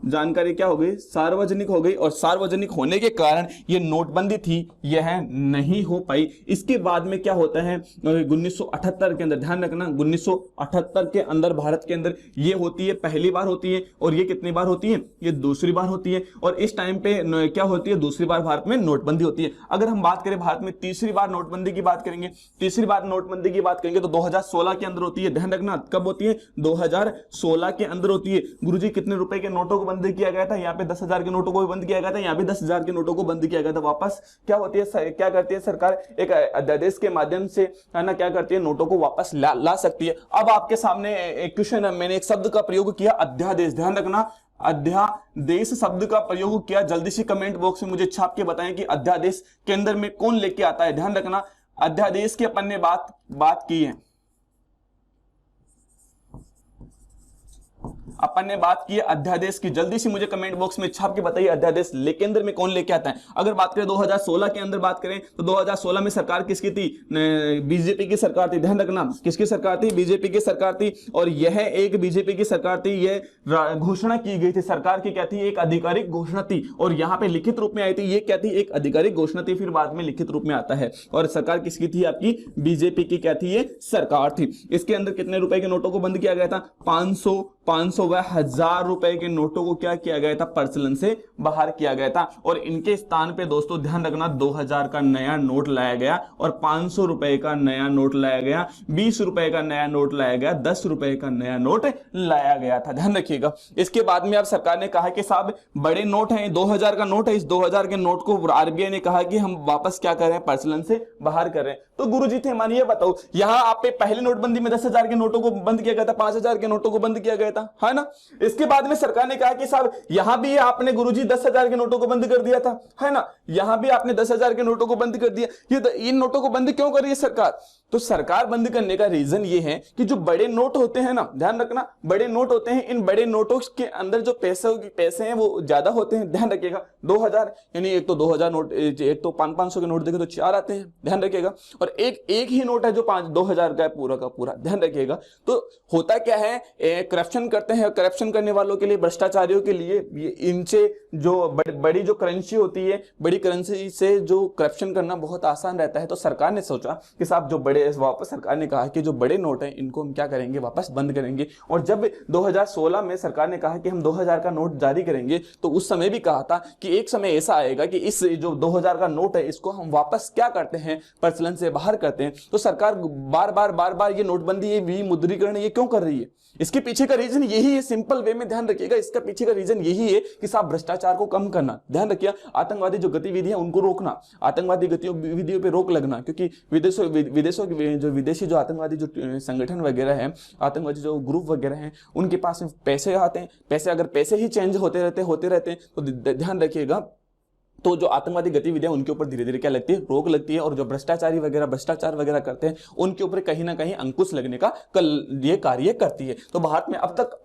जानकारी क्या हो गई, सार्वजनिक हो गई। और सार्वजनिक होने के कारण ये नोटबंदी थी यह नहीं हो पाई। इसके बाद में क्या होता है, 1978 के अंदर, ध्यान रखना, 1978 के अंदर भारत के अंदर ये होती है, पहली बार होती है। और ये कितनी बार होती है, ये दूसरी बार होती है। और इस टाइम पे क्या होती है, दूसरी बार भारत में नोटबंदी होती है। अगर हम बात करें भारत में तीसरी बार नोटबंदी की बात करेंगे, तीसरी बार नोटबंदी की बात करेंगे तो 2016 के अंदर होती है। ध्यान रखना, कब होती है, 2016 के अंदर होती है। गुरुजी कितने रुपए के नोटों को बंद किया गया था, यहाँ पे 10,000 के नोटों को भी बंद किया गया था, यहाँ भी 10,000 के नोटों को बंद किया गया था। वापस क्या होती है, क्या करती है सरकार, एक अध्यादेश के माध्यम से, है ना, क्या करती है, नोटों को वापस ला सकती है। अब आपके सामने एक क्वेश्चन है, मैंने एक शब्द का प्रयोग किया, अध्यादेश। ध्यान रखना, अध्यादेश शब्द का प्रयोग किया। जल्दी से कमेंट बॉक्स में मुझे छाप के बताएं कि अध्यादेश के अंदर में कौन लेके आता है। ध्यान रखना, अध्यादेश की अपन ने बात की है, अपन ने बात की है अध्यादेश की। जल्दी से मुझे कमेंट बॉक्स में छाप के बताइए अध्यादेश लेके अंदर में कौन लेके आता है। अगर बात करें 2016 के अंदर बात करें तो 2016 में सरकार किसकी थी, बीजेपी की सरकार थी। ध्यान रखना, किसकी सरकार थी, बीजेपी की सरकार थी। और यह एक बीजेपी की सरकार थी, यह घोषणा की गई थी सरकार की, क्या थी, एक आधिकारिक घोषणा थी। और यहाँ पे लिखित रूप में आई थी, ये क्या थी, एक आधिकारिक घोषणा थी, फिर बाद में लिखित रूप में आता है। और सरकार किसकी थी, आपकी बीजेपी की क्या थी, ये सरकार थी। इसके अंदर कितने रुपए के नोटों को बंद किया गया था, 500 व 1000 रुपए के नोटों को क्या किया गया था, प्रचलन से बाहर किया गया था। और इनके स्थान पे दोस्तों ध्यान रखना, 2000 का नया नोट लाया गया और 500 रुपए का नया नोट लाया गया, 20 रुपए का नया नोट लाया गया, 10 रुपए का नया नोट लाया गया था। ध्यान रखिएगा। इसके बाद में अब सरकार ने कहा कि साहब बड़े नोट हैं, 2000 का नोट है, इस 2000 के नोट को आरबीआई ने कहा कि हम वापस क्या कर रहे हैं, प्रचलन से बाहर कर रहे हैं। तो गुरुजी थे मानिए, बताओ यहां आप पे पहली नोटबंदी में 10,000 के नोटों को बंद किया गया था, 5,000 के नोटों को बंद किया गया था, है ना। इसके बाद में सरकार ने कहा कि साहब यहां भी आपने गुरुजी 10,000 के नोटों को बंद कर दिया था, है ना, यहां भी आपने 10,000 के नोटों को बंद कर दिया। ये इन नोटों को बंद क्यों कर रही है सरकार, तो सरकार बंद करने का रीजन ये है कि जो बड़े नोट होते हैं ना, ध्यान रखना, बड़े नोट होते हैं, इन बड़े नोटों के अंदर जो पैसे हैं वो ज्यादा होते हैं। ध्यान रखिएगा, 2000 यानी एक तो 2000 नोट, एक तो 500 के नोट देखे तो 4 आते हैं, ध्यान रखिएगा। और एक ही नोट है जो 2000 का है पूरा का पूरा, ध्यान रखिएगा। तो होता क्या है, करप्शन करते हैं, करप्शन करने वालों के लिए, भ्रष्टाचारियों के लिए, इनसे जो बड़ी जो करेंसी होती है, बड़ी करेंसी से जो करप्शन करना बहुत आसान रहता है। तो सरकार ने सोचा कि साहब जो बड़े, वापस सरकार ने कहा कि जो बड़े नोट हैं इनको हम क्या करेंगे, वापस बंद करेंगे। और जब 2016 में सरकार ने कहा कि हम 2000 का नोट जारी करेंगे, तो उस समय भी कहा था कि एक समय ऐसा आएगा कि इस जो 2000 का नोट है इसको हम वापस क्या करते हैं, प्रचलन से बाहर करते हैं। तो सरकार बार बार ये नोटबंदी, ये विमुद्रीकरण ये क्यों कर रही है, इसके पीछे का रीजन यही है, सिंपल वे में ध्यान रखिएगा। इसका पीछे का रीजन यही है कि साहब भ्रष्टाचार को कम करना, ध्यान रखिए, आतंकवादी जो गतिविधियां उनको रोकना, आतंकवादी गतिविधियों पे रोक लगना। क्योंकि विदेशी जो आतंकवादी जो संगठन वगैरह है, आतंकवादी जो ग्रुप वगैरह हैं, उनके पास में पैसे आते हैं, पैसे अगर पैसे ही चेंज होते रहते हैं तो ध्यान रखिएगा, तो जो आतंकवादी गतिविधियां उनके ऊपर धीरे धीरे क्या लगती है, रोक लगती है। और जो भ्रष्टाचार वगैरह करते हैं उनके ऊपर कहीं ना कहीं अंकुश लगने का ये कार्य करती है। तो भारत में अब तक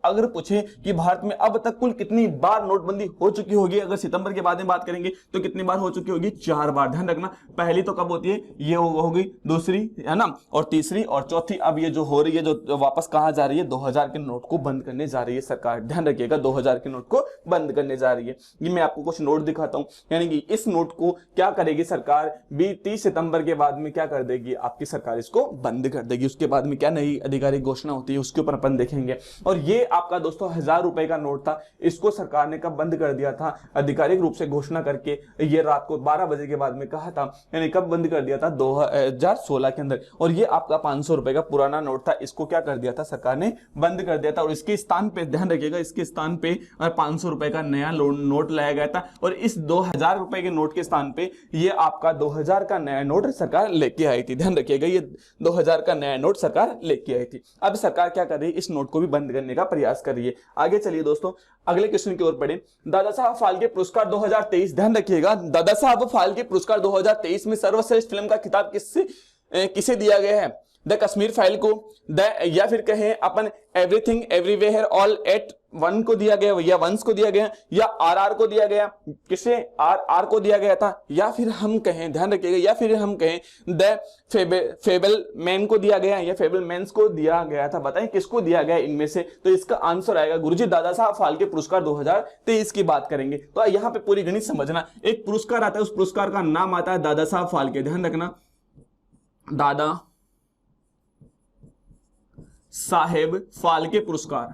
अगर पूछे कि भारत में अब तक कुल कितनी बार नोटबंदी हो चुकी होगी, अगर सितंबर के बाद में बात करेंगे तो कितनी बार हो चुकी होगी, 4 बार। ध्यान रखना, पहली तो कब होती है, ये हो गई, दूसरी है ना, और तीसरी और चौथी अब ये जो हो रही है, जो वापस कहां जा रही है, 2000 के नोट को बंद करने जा रही है सरकार। ध्यान रखिएगा, 2000 के नोट को बंद करने जा रही है। ये मैं आपको कुछ नोट दिखाता हूं, यानी कि इस नोट को क्या करेगी सरकार, 30 सितंबर के बाद में क्या कर देगी आपकी सरकार, इसको बंद कर देगी। उसके बाद में क्या नई आधिकारिक घोषणा होती है उसके ऊपर अपन देखेंगे। और ये आपका दोस्तों 1000 रुपए का नोट था, इसको सरकार ने कब बंद कर दिया था, आधिकारिक रूप से घोषणा करके ये रात को 12 बजे के बाद में कहा था, यानी कब बंद कर दिया था, 2016 के अंदर। और ये आपका 500 रुपए का पुराना नोट था, इसको क्या कर दिया था सरकार ने, बंद कर दिया था। और इसके स्थान पे ध्यान रखिएगा, इसके स्थान पे 500 रुपए का नया नोट लाया गया था और इस 2000 रुपए के नोट के स्थान पे ये आपका 2000 का नया नोट सरकार लेके आई थी। ध्यान रखिएगा, ये 2000 का नया नोट सरकार लेके आई थी। अब सरकार क्या कर रही है, इस नोट को भी बंद करने का प्रयास कर रही है। आगे चलिए दोस्तों, अगले क्वेश्चन की ओर बढ़े। दादा साहब फाल्के पुरस्कार 2023, ध्यान रखिएगा, दादा साहब फाल्के पुरस्कार 2023 में सर्वश्रेष्ठ फिल्म का खिताब किसे दिया गया है? द कश्मीर फाइल को, या फिर कहें अपन everything everywhere all at one को दिया गया, या वंस को दिया गया, या आरआर को दिया गया, किसे आर को दिया गया था, या फिर हम कहें, ध्यान रखिएगा, या फिर हम कहें द फेबल मैन को दिया गया, या फेबल मैन्स को दिया गया था। बताएं किसको दिया गया इनमें से? तो इसका आंसर आएगा गुरुजी दादा साहब फाल्के पुरस्कार 2023 की बात करेंगे। तो यहाँ पे पूरी गणित समझना, एक पुरस्कार आता है, उस पुरस्कार का नाम आता है दादा साहब फाल्के। ध्यान रखना, दादा साहेब फाल्के पुरस्कार,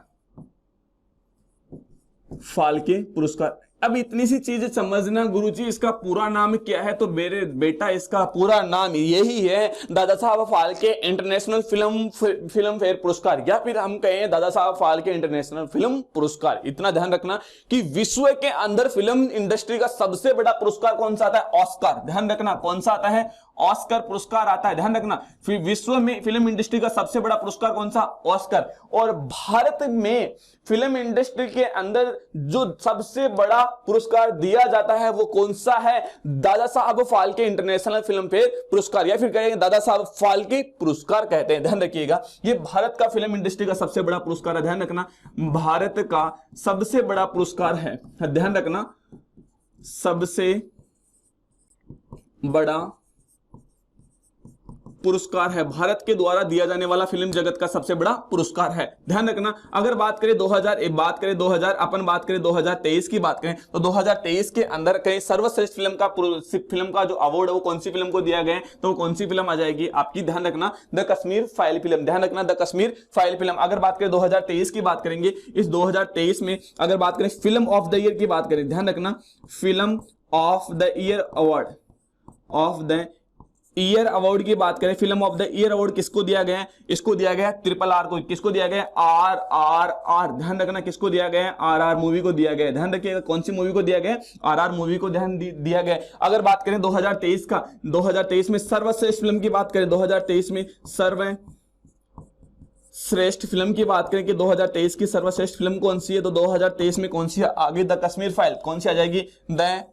फाल्के पुरस्कार। अब इतनी सी चीजें समझना, गुरुजी इसका पूरा नाम क्या है? तो मेरे बेटा इसका पूरा नाम यही है, Dada Saheb Phalke international film fair पुरस्कार, या फिर हम कहें दादा साहब फाल्के इंटरनेशनल फिल्म पुरस्कार। इतना ध्यान रखना कि विश्व के अंदर फिल्म इंडस्ट्री का सबसे बड़ा पुरस्कार कौन सा आता है? ऑस्कर। ध्यान रखना, कौन सा आता है? ऑस्कर पुरस्कार आता है। ध्यान रखना, फिर विश्व में फिल्म इंडस्ट्री का सबसे बड़ा पुरस्कार कौन सा? ऑस्कर। और भारत में फिल्म इंडस्ट्री के अंदर जो सबसे बड़ा पुरस्कार दिया जाता है वो कौन सा है? Dada Saheb Phalke international film fair पुरस्कार, या फिर कहेंगे दादा साहब फाल्के पुरस्कार कहते हैं। ध्यान रखिएगा, ये भारत का फिल्म इंडस्ट्री का सबसे बड़ा पुरस्कार है। ध्यान रखना, भारत का सबसे बड़ा पुरस्कार है। ध्यान रखना, सबसे बड़ा पुरस्कार है, भारत के द्वारा दिया जाने वाला फिल्म जगत का सबसे बड़ा पुरस्कार है। ध्यान रखना, अगर बात करें 2000 अपन बात करें 2023 की बात करें तो 2023 के अंदर कहीं सर्वश्रेष्ठ फिल्म का जो अवार्ड है वो कौन सी फिल्म को दिया गया है? तो कौन सी फिल्म आ जाएगी आपकी? ध्यान रखना, द कश्मीर फाइल फिल्म। ध्यान रखना, द कश्मीर फाइल फिल्म। अगर बात करें 2023 की बात करेंगे, इस 2023 में अगर बात करें फिल्म ऑफ द ईयर की बात करें, ध्यान रखना, film of the year award, of the year award की बात करें, film of the year award किसको दिया गया है? इसको दिया गया है RRR को। किसको दिया गया है? RRR। ध्यान रखना, किसको दिया गया है? RRR मूवी को दिया गया है। ध्यान रखिएगा, कौन सी मूवी को दिया गया है? RRR मूवी को ध्यान दिया गया है। अगर बात करें 2023 का, 2023 में सर्वश्रेष्ठ फिल्म की बात करें, 2023 में सर्वश्रेष्ठ फिल्म की बात करें कि 2023 की सर्वश्रेष्ठ फिल्म कौन सी है? तो 2023 में कौन सी है? आगे द कश्मीर फाइल। कौन सी आ जाएगी? द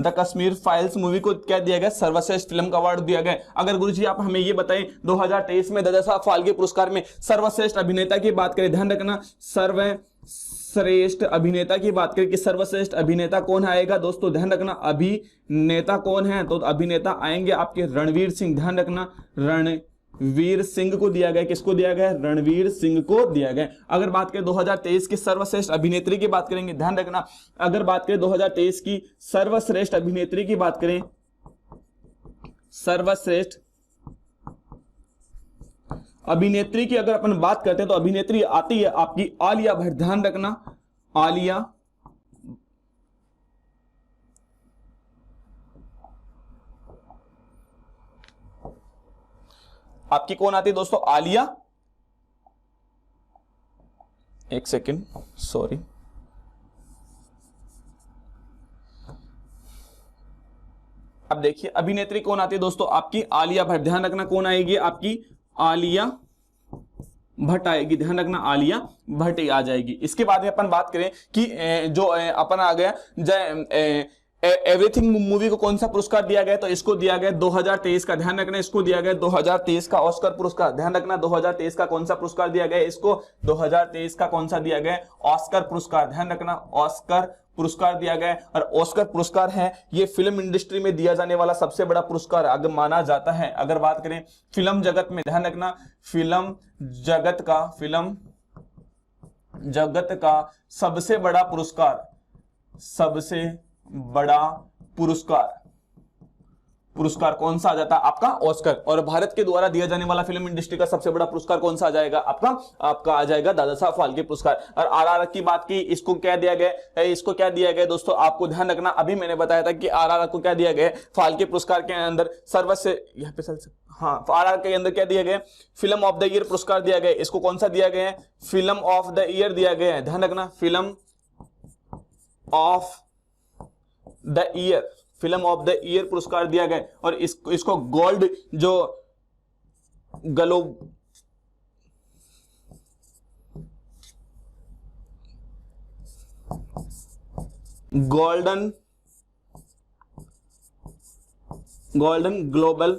कश्मीर फाइल्स मूवी को क्या दिया गया? सर्वश्रेष्ठ फिल्म का अवार्ड दिया गया। अगर गुरुजी आप हमें ये बताएं 2023 में दादा साहब फाल्के पुरस्कार में सर्वश्रेष्ठ अभिनेता की बात करें, ध्यान रखना, सर्वश्रेष्ठ अभिनेता की बात करें कि सर्वश्रेष्ठ अभिनेता कौन आएगा? दोस्तों ध्यान रखना, अभिनेता कौन है? तो अभिनेता आएंगे आपके रणवीर सिंह। ध्यान रखना, रणवीर सिंह को दिया गया। किसको दिया गया? रणवीर सिंह को दिया गया। अगर बात करें 2023 की सर्वश्रेष्ठ अभिनेत्री की बात करेंगे, ध्यान रखना, अगर बात करें 2023 की सर्वश्रेष्ठ अभिनेत्री की बात करें, सर्वश्रेष्ठ अभिनेत्री की अगर अपन बात करते हैं तो अभिनेत्री आती है आपकी आलिया भट्ट। ध्यान रखना, आलिया आपकी कौन आती है दोस्तों? आलिया, एक सेकेंड, सॉरी, अब देखिए अभिनेत्री कौन आती है दोस्तों? आपकी आलिया भट्ट। ध्यान रखना, कौन आएगी? आपकी आलिया भट्ट आएगी। ध्यान रखना, आलिया भट्ट आ जाएगी। इसके बाद में अपन बात करें कि जो अपन आ गया एवरीथिंग मूवी को कौन सा पुरस्कार दिया गया? तो इसको दिया गया 2023 का। ध्यान रखना, इसको दिया गया 2023 का ऑस्कर पुरस्कार। ध्यान रखना, 2023 का कौन सा पुरस्कार दिया गया? इसको 2023 का कौन सा दिया गया? ऑस्कर पुरस्कार। ध्यान रखना, ऑस्कर पुरस्कार दिया गया। और ऑस्कर पुरस्कार है ये फिल्म इंडस्ट्री में दिया जाने वाला सबसे बड़ा पुरस्कार अगर माना जाता है। अगर बात करें फिल्म जगत में, ध्यान रखना, फिल्म जगत का सबसे बड़ा पुरस्कार, सबसे बड़ा पुरस्कार कौन सा आ जाता है? आपका ऑस्कर। और भारत के द्वारा दिया जाने वाला फिल्म इंडस्ट्री का सबसे बड़ा पुरस्कार कौन सा आ जाएगा? आपका आ जाएगा दादा साहब फाल्के पुरस्कार। और RRR की बात की, इसको क्या दिया गया? इसको क्या दिया गया दोस्तों? आपको ध्यान रखना, अभी मैंने बताया था कि RRR को क्या दिया गया? फाल्के पुरस्कार के अंदर सर्वश्रेष्ठ, यहाँ पे हाँ, RR के अंदर क्या दिया गया, फिल्म ऑफ द ईयर पुरस्कार दिया गया। इसको कौन सा दिया गया है, फिल्म ऑफ द ईयर दिया गया है, ध्यान रखना, film of the year, film of the year पुरस्कार दिया गया। और इसको गोल्ड जो ग्लोब गोल्डन ग्लोबल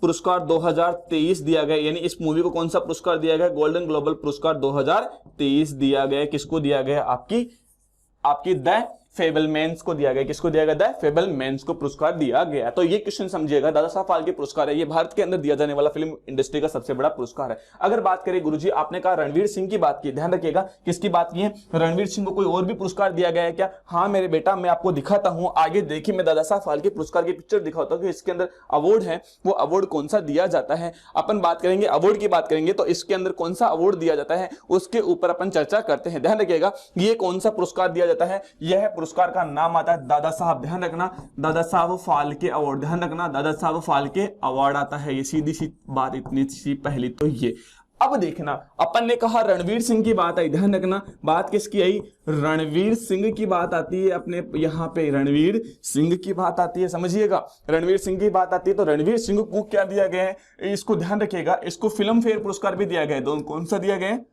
पुरस्कार 2023 दिया गया। यानी इस मूवी को कौन सा पुरस्कार दिया गया, गोल्डन ग्लोबल पुरस्कार 2023 दिया गया। किसको दिया गया, आपकी द फेबलमैन्स को दिया गया। किसको दिया गया, द फेबलमैन्स को पुरस्कार दिया गया। तो ये क्वेश्चन समझिएगा, दादा साहब फाल्के पुरस्कार है, ये भारत के अंदर दिया जाने वाला फिल्म इंडस्ट्री का सबसे बड़ा पुरस्कार है। अगर बात करें गुरुजी, आपने कहा रणवीर सिंह की बात की, ध्यान रखिएगा किसकी बात की है, रणवीर सिंह को कोई और भी पुरस्कार दिया गया है क्या? हाँ मेरे बेटा, मैं आपको दिखाता हूं, आगे देखिए, मैं दादा साहब फाल्के पुरस्कार की पिक्चर दिखाता हूं कि इसके अंदर अवार्ड है, वो अवार्ड कौन सा दिया जाता है। अपन बात करेंगे अवार्ड की बात करेंगे तो इसके अंदर कौन सा अवार्ड दिया जाता है उसके ऊपर अपन चर्चा करते हैं। ध्यान रखिएगा, ये कौन सा पुरस्कार दिया जाता है, यह पुरस्कार का नाम दादा साहब, ध्यान रखना, दादा साहब फाल्के अवार्ड, ध्यान रखना, दादा साहब फाल्के अवार्ड आता है। ये सीधी सी बात, इतनी सी पहली तो ये। अब देखना, अपन ने कहा रणवीर सिंह की बात आई, ध्यान रखना, बात किसकी आई, रणवीर सिंह की बात आती है अपने यहाँ पे, रणवीर सिंह की बात आती है, समझिएगा, रणवीर सिंह की बात आती है। तो रणवीर सिंह को क्या दिया गया है, इसको ध्यान रखिएगा, इसको फिल्म फेयर पुरस्कार भी दिया गया है। दोनों कौन सा दिया गया है,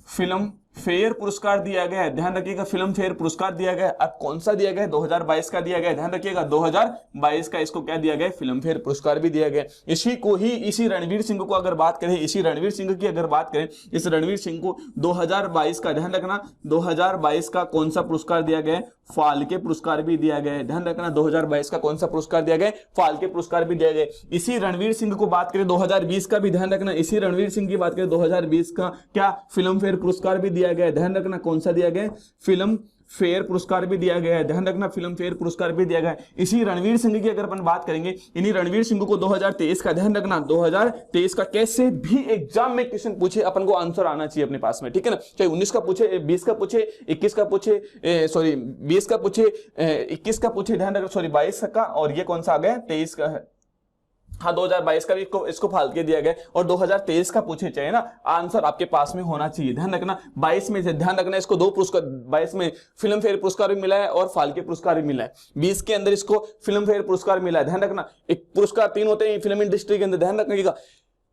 फिल्म फेयर पुरस्कार दिया गया है, ध्यान रखिएगा, फिल्म फेयर पुरस्कार दिया गया है। अब कौन सा दिया गया है, 2022 का दिया गया है, ध्यान रखिएगा 2022 का इसको क्या दिया गया है, फिल्म फेयर पुरस्कार भी दिया गया है। इसी को ही, इसी रणवीर सिंह को अगर बात करें, इसी रणवीर सिंह की अगर बात करें, इस रणवीर सिंह को 2022 का, ध्यान रखना, 2022 का कौन सा पुरस्कार दिया गया है, फाल्के पुरस्कार भी दिया गया है। ध्यान रखना, 2022 का कौन सा पुरस्कार दिया गया है, फाल्के पुरस्कार भी दिया गया। इसी रणवीर सिंह को बात करें 2020 का भी, ध्यान रखना, इसी रणवीर सिंह की बात करें 2020 का क्या, फिल्म फेयर पुरस्कार भी दिया गया है। ध्यान रखना, कौन सा दिया गया, फिल्म फेयर पुरस्कार भी दिया गया है, ध्यान रखना, फिल्म फेयर पुरस्कार भी दिया गया है। इसी रणवीर सिंह की अगर अपन बात करेंगे, इन्हीं रणवीर सिंह को 2023 का, ध्यान रखना, 2023 का कैसे भी एग्जाम में क्वेश्चन पूछे, अपन को आंसर आना चाहिए अपने पास में, ठीक है ना, चाहे 19 का पूछे, 20 का पूछे, 21 का पूछे, सॉरी 20 का पूछे, 21 का पूछे, ध्यान रखना, सॉरी 22 का, और ये कौन सा आ गया, 23 का है। हाँ, 2022 का भी इसको फाल्के दिया गया, और 2023 का पूछे चाहिए ना, आंसर आपके पास में होना चाहिए। ध्यान रखना, 22 में से, ध्यान रखना, इसको 2 पुरस्कार, 22 में फिल्म फेयर पुरस्कार भी मिला है और फाल्के पुरस्कार भी मिला है, 20 के अंदर इसको फिल्म फेयर पुरस्कार मिला है। ध्यान रखना, एक पुरस्कार 3 होते हैं फिल्म इंडस्ट्री के अंदर, ध्यान रखिएगा,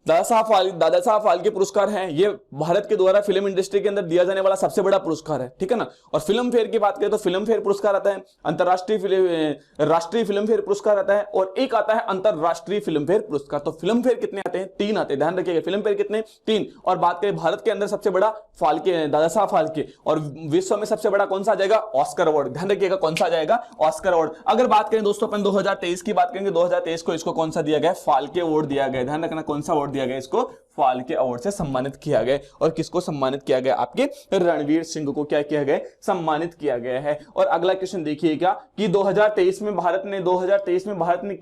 दादा साहब फाल्के पुरस्कार है, ये भारत के द्वारा फिल्म इंडस्ट्री के अंदर दिया जाने वाला सबसे बड़ा पुरस्कार है, ठीक है ना। और फिल्म फेयर की बात करें तो फिल्म फेयर पुरस्कार आता है, राष्ट्रीय फिल्म फेयर पुरस्कार आता है, और एक आता है अंतरराष्ट्रीय फिल्म फेयर पुरस्कार। तो फिल्म फेयर कितने आते हैं, 3 आते हैं, ध्यान रखिएगा, फिल्म फेयर कितने, 3। और बात करें भारत के अंदर सबसे बड़ा फाल्के, दादा साहब फाल्के, और विश्व में सबसे बड़ा कौन सा आ जाएगा, ऑस्कर अवार्ड, ध्यान रखिएगा, कौन सा आ जाएगा, ऑस्कर अवार्ड। अगर बात करें दोस्तों अपन 2023 की बात करेंगे, 2023 को इसको कौन सा दिया गया, फाल्के अवार्ड दिया गया, ध्यान रखना, कौन सा अवार्ड दिया गया, इसको फाल्के अवार्ड से सम्मानित किया गया। और किसको सम्मानित किया गया, आपके रणवीर सिंह को क्या किया गया, सम्मानित किया गया है। और अगला क्वेश्चन देखिएगा कि 2023 में भारत ने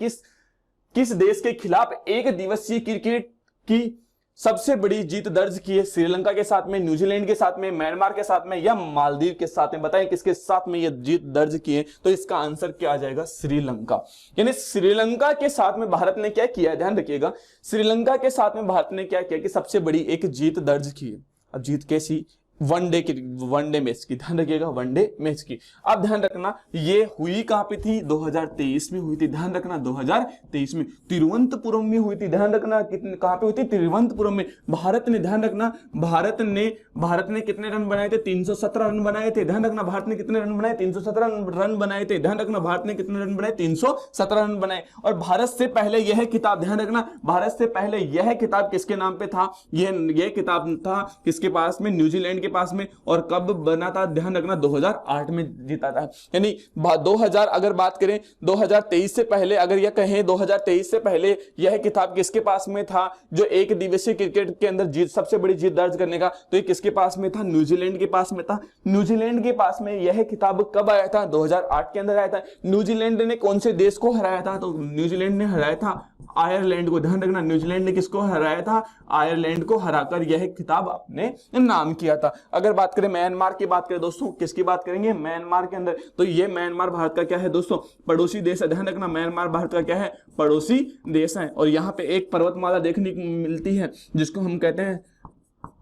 किस देश के खिलाफ एक दिवसीय क्रिकेट की सबसे बड़ी जीत दर्ज की है, श्रीलंका के साथ में, न्यूजीलैंड के साथ में, म्यांमार के साथ में, या मालदीव के साथ में, बताएं किसके साथ में ये जीत दर्ज की है। तो इसका आंसर क्या आ जाएगा, श्रीलंका। यानी श्रीलंका के साथ में भारत ने क्या किया है, ध्यान रखिएगा, श्रीलंका के साथ में भारत ने क्या किया कि सबसे बड़ी एक जीत दर्ज की है। अब जीत कैसी, वनडे मैच की, ध्यान रखिएगा, वनडे मैच की। अब ध्यान रखना, ये हुई कहां पे थी, 2023 में हुई थी, ध्यान रखना, 2023 में तिरुवनंतपुरम में हुई थी, ध्यान रखना, कितने कहां पे हुई थी, तिरुवनंतपुरम में। भारत ने, ध्यान रखना, भारत ने कितने रन बनाए थे, 317 रन बनाए थे, ध्यान रखना, भारत ने कितने रन बनाए, 317 रन बनाए थे, ध्यान रखना, भारत ने कितने रन बनाए, 317 रन बनाए। और भारत से पहले यह किताब, ध्यान रखना, भारत से पहले यह किताब किसके नाम पे था, यह किताब था किसके पास में, न्यूजीलैंड पास में। और कब बना था, ध्यान रखना, 2008 में जीता था। यानी 2000 अगर बात करें 2023 से पहले, अगर यह कहें 2023 से पहले यह किताब किसके पास में था, जो एक दिवसीय क्रिकेट के अंदर जीत, सबसे बड़ी जीत दर्ज करने का, तो ये किसके पास में था, न्यूजीलैंड के पास में था। न्यूजीलैंड के पास में यह किताब कब आया था, 2008 के अंदर आया था। न्यूजीलैंड ने कौन से देश को हराया था, तो न्यूजीलैंड ने हराया था आयरलैंड को, ध्यान रखना न्यूजीलैंड ने किसको हराया था, आयरलैंड को हराकर यह खिताब अपने नाम किया था। अगर बात करें म्यांमार की बात करें दोस्तों, किसकी बात करेंगे, म्यांमार के अंदर, तो ये म्यांमार भारत का क्या है दोस्तों, पड़ोसी देश है। ध्यान रखना म्यांमार भारत का क्या है, पड़ोसी देश है। और यहाँ पे एक पर्वतमाला देखने को मिलती है जिसको हम कहते हैं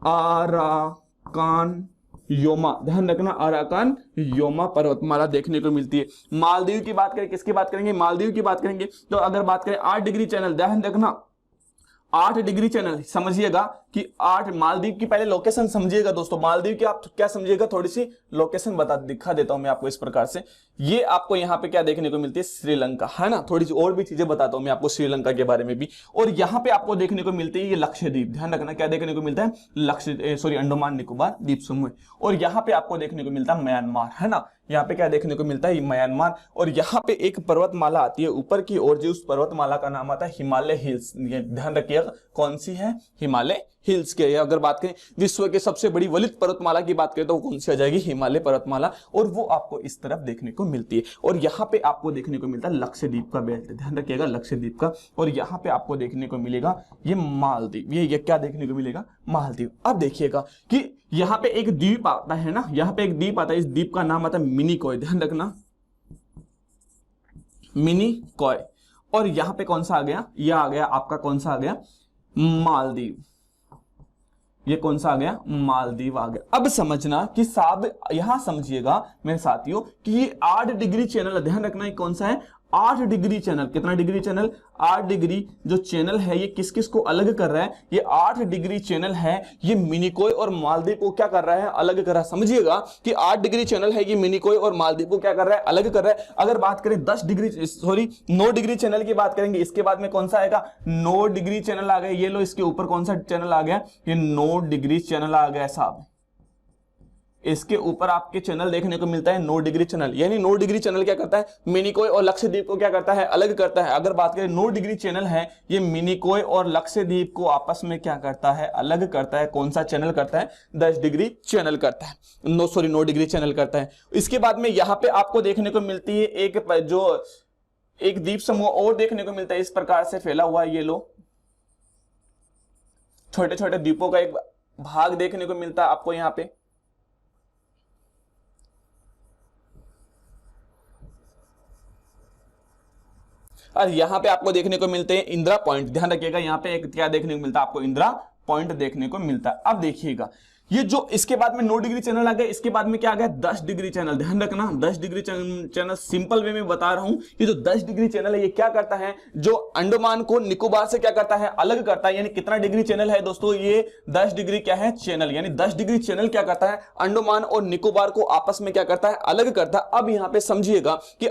अराकान योमा, ध्यान रखना अराकान योमा पर्वतमाला देखने को मिलती है। मालदीव की बात करें, किसकी बात करेंगे, मालदीव की बात करेंगे। तो अगर बात करें 8 डिग्री चैनल, ध्यान रखना 8 डिग्री चैनल, समझिएगा कि 8 मालदीव की पहले लोकेशन समझिएगा दोस्तों। मालदीव की आप क्या समझिएगा, थोड़ी सी लोकेशन दिखा देता हूं मैं आपको इस प्रकार से। ये आपको यहाँ पे क्या देखने को मिलती है, श्रीलंका, है ना। थोड़ी सी और भी चीजें बताता हूं मैं आपको श्रीलंका के बारे में भी। और यहाँ पे आपको देखने को मिलती है ये लक्षद्वीप, ध्यान रखना क्या देखने को मिलता है, अंडमान निकोबार द्वीप समूह। और यहाँ पे आपको देखने को मिलता है म्यांमार, है ना। यहाँ पे क्या देखने को मिलता है, म्यांमार। और यहाँ पे एक पर्वतमाला आती है ऊपर की ओर, जो उस पर्वतमाला का नाम आता है हिमालय हिल्स। ध्यान रखिएगा कौन सी है, हिमालय हिल्स के। अगर बात करें विश्व के सबसे बड़ी वलित पर्वतमाला की बात करें तो वो कौन सी आ जाएगी, हिमालय पर्वतमाला। और वो आपको इस तरफ देखने को मिलती है। और यहाँ पे आपको देखने को मिलता है लक्षद्वीप का बेल्ट, ध्यान रखिएगा लक्षद्वीप का। और यहाँ पे आपको देखने को मिलेगा ये मालदीव, ये क्या देखने को मिलेगा, मालदीव। अब देखिएगा कि यहाँ पे एक द्वीप आता है ना, यहाँ पे एक द्वीप आता है, इस द्वीप का नाम आता है मिनिकॉय, ध्यान रखना मिनिकॉय। और यहाँ पे कौन सा आ गया, यह आ गया आपका कौन सा आ गया, मालदीव। ये कौन सा आ गया, मालदीव आ गया। अब समझना कि साहब यहां समझिएगा मेरे साथियों कि ये 8 डिग्री चैनल, ध्यान रखना ये कौन सा है, 8 डिग्री चैनल। कितना डिग्री चैनल, 8 डिग्री जो चैनल है ये किस किस को अलग कर रहा है, ये 8 डिग्री चैनल है, ये मिनिकॉय और मालदीव को क्या कर रहा है, अलग कर रहा है। समझिएगा कि 8 डिग्री चैनल है, ये मिनिकॉय और मालदीव को क्या कर रहा है, अलग कर रहा है। अगर बात करें 9 डिग्री चैनल की बात करेंगे, इसके बाद में कौन सा आएगा, 9 डिग्री चैनल आ गया। ये लो इसके ऊपर कौन सा चैनल आ गया, ये 9 डिग्री चैनल आ गया साहब। इसके ऊपर आपके चैनल देखने को मिलता है 9 डिग्री चैनल। यानी 9 डिग्री चैनल क्या करता है, मिनिकॉय और लक्षद्वीप को क्या करता है, अलग करता है। अगर बात करें 9 डिग्री चैनल है, ये मिनिकॉय और लक्षद्वीप को आपस में क्या करता है, अलग करता है। कौन सा चैनल करता है, 10 डिग्री चैनल करता है, 9 डिग्री चैनल करता है। इसके बाद में यहाँ पे आपको देखने को मिलती है एक द्वीप समूह और देखने को मिलता है, इस प्रकार से फैला हुआ है। ये लो छोटे छोटे द्वीपों का एक भाग देखने को मिलता है आपको यहाँ पे। और यहां पे आपको देखने को मिलते हैं इंदिरा पॉइंट, ध्यान रखिएगा यहाँ पे एक क्या देखने को मिलता है आपको, इंदिरा पॉइंट देखने को मिलता है। अब देखिएगा ये जो इसके बाद में 9 डिग्री चैनल आ गया, इसके बाद में क्या आ गया, 10 डिग्री चैनल। ध्यान रखना 10 डिग्री चैनल सिंपल वे में बता रहा हूं। ये जो 10 डिग्री चैनल है ये क्या करता है, जो अंडमान को निकोबार से क्या करता है, अलग करता है। यानी कितना डिग्री चैनल है दोस्तों, ये 10 डिग्री क्या है, चैनल। यानी 10 डिग्री चैनल क्या करता है, अंडमान और निकोबार को आपस में क्या करता है, अलग करता है। अब यहां पे समझिएगा कि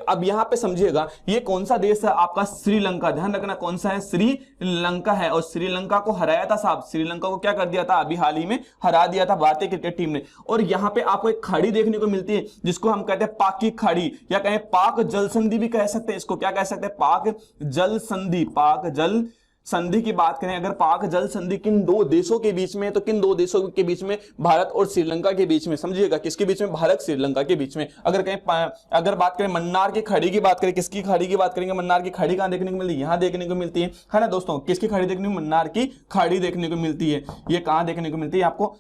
ये कौन सा देश है आपका, श्रीलंका। ध्यान रखना कौन सा है, श्रीलंका है। और श्रीलंका को हराया था साहब, श्रीलंका को क्या कर दिया था, अभी हाल ही में हरा दिया था भारतीय क्रिकेट टीम ने। और यहां पे आपको एक खाड़ी देखने को मिलती है जिसको हम कहते हैं पाक की खाड़ी, या कहें पाक जल संधि भी कह सकते हैं इसको। क्या कह सकते हैं, पाक जल संधि। पाक जल संधि की बात करें, अगर पाक जल संधि किन 2 देशों के बीच में, तो किन 2 देशों के बीच में, भारत और श्रीलंका के बीच में। समझिएगा किसके बीच में, भारत श्रीलंका के बीच में। अगर बात करें मन्नार की खाड़ी की बात करें, किसकी खाड़ी की बात करेंगे, मन्नार की खाड़ी कहां देखने को मिलती है, यहां देखने को मिलती है ना दोस्तों। किसकी खाड़ी देखने को, मन्नार की खाड़ी देखने को मिलती है। ये कहां देखने को मिलती है आपको,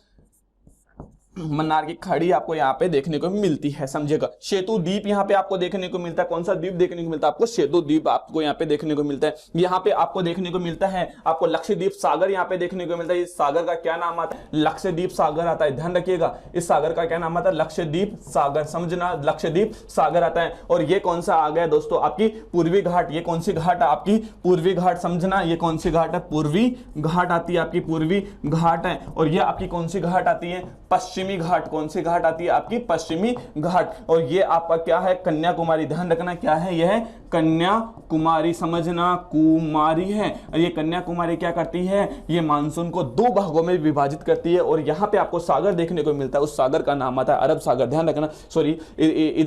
मन्नार की खाड़ी आपको यहाँ पे देखने को मिलती है। समझिएगा सेतु द्वीप यहाँ पे आपको देखने को मिलता है। कौन सा द्वीप देखने को मिलता है आपको, सेतु द्वीप आपको यहाँ पे देखने को मिलता है। यहाँ पे आपको देखने को मिलता है आपको लक्षद्वीप सागर यहाँ पे देखने को मिलता है। इस सागर का क्या नाम आता है, लक्षद्वीप सागर आता है। ध्यान रखिएगा इस सागर का क्या नाम आता है, लक्षद्वीप सागर। समझना लक्षद्वीप सागर आता है। और ये कौन सा आ गया दोस्तों, आपकी पूर्वी घाट। ये कौन सी घाट है आपकी, पूर्वी घाट। समझना ये कौन सी घाट है, पूर्वी घाट आती है आपकी, पूर्वी घाट है। और ये आपकी कौन सी घाट आती है, पश्चिमी घाट। कौन सी घाट आती है आपकी, पश्चिमी घाट। और ये आपका क्या है, कन्याकुमारी। ध्यान रखना क्या है, यह है कन्याकुमारी। समझना कुमारी है। और ये कन्याकुमारी क्या करती है, ये मानसून को 2 भागों में विभाजित करती है। और यहाँ पे आपको सागर देखने को मिलता है, उस सागर का नाम आता है अरब सागर। ध्यान रखना, सॉरी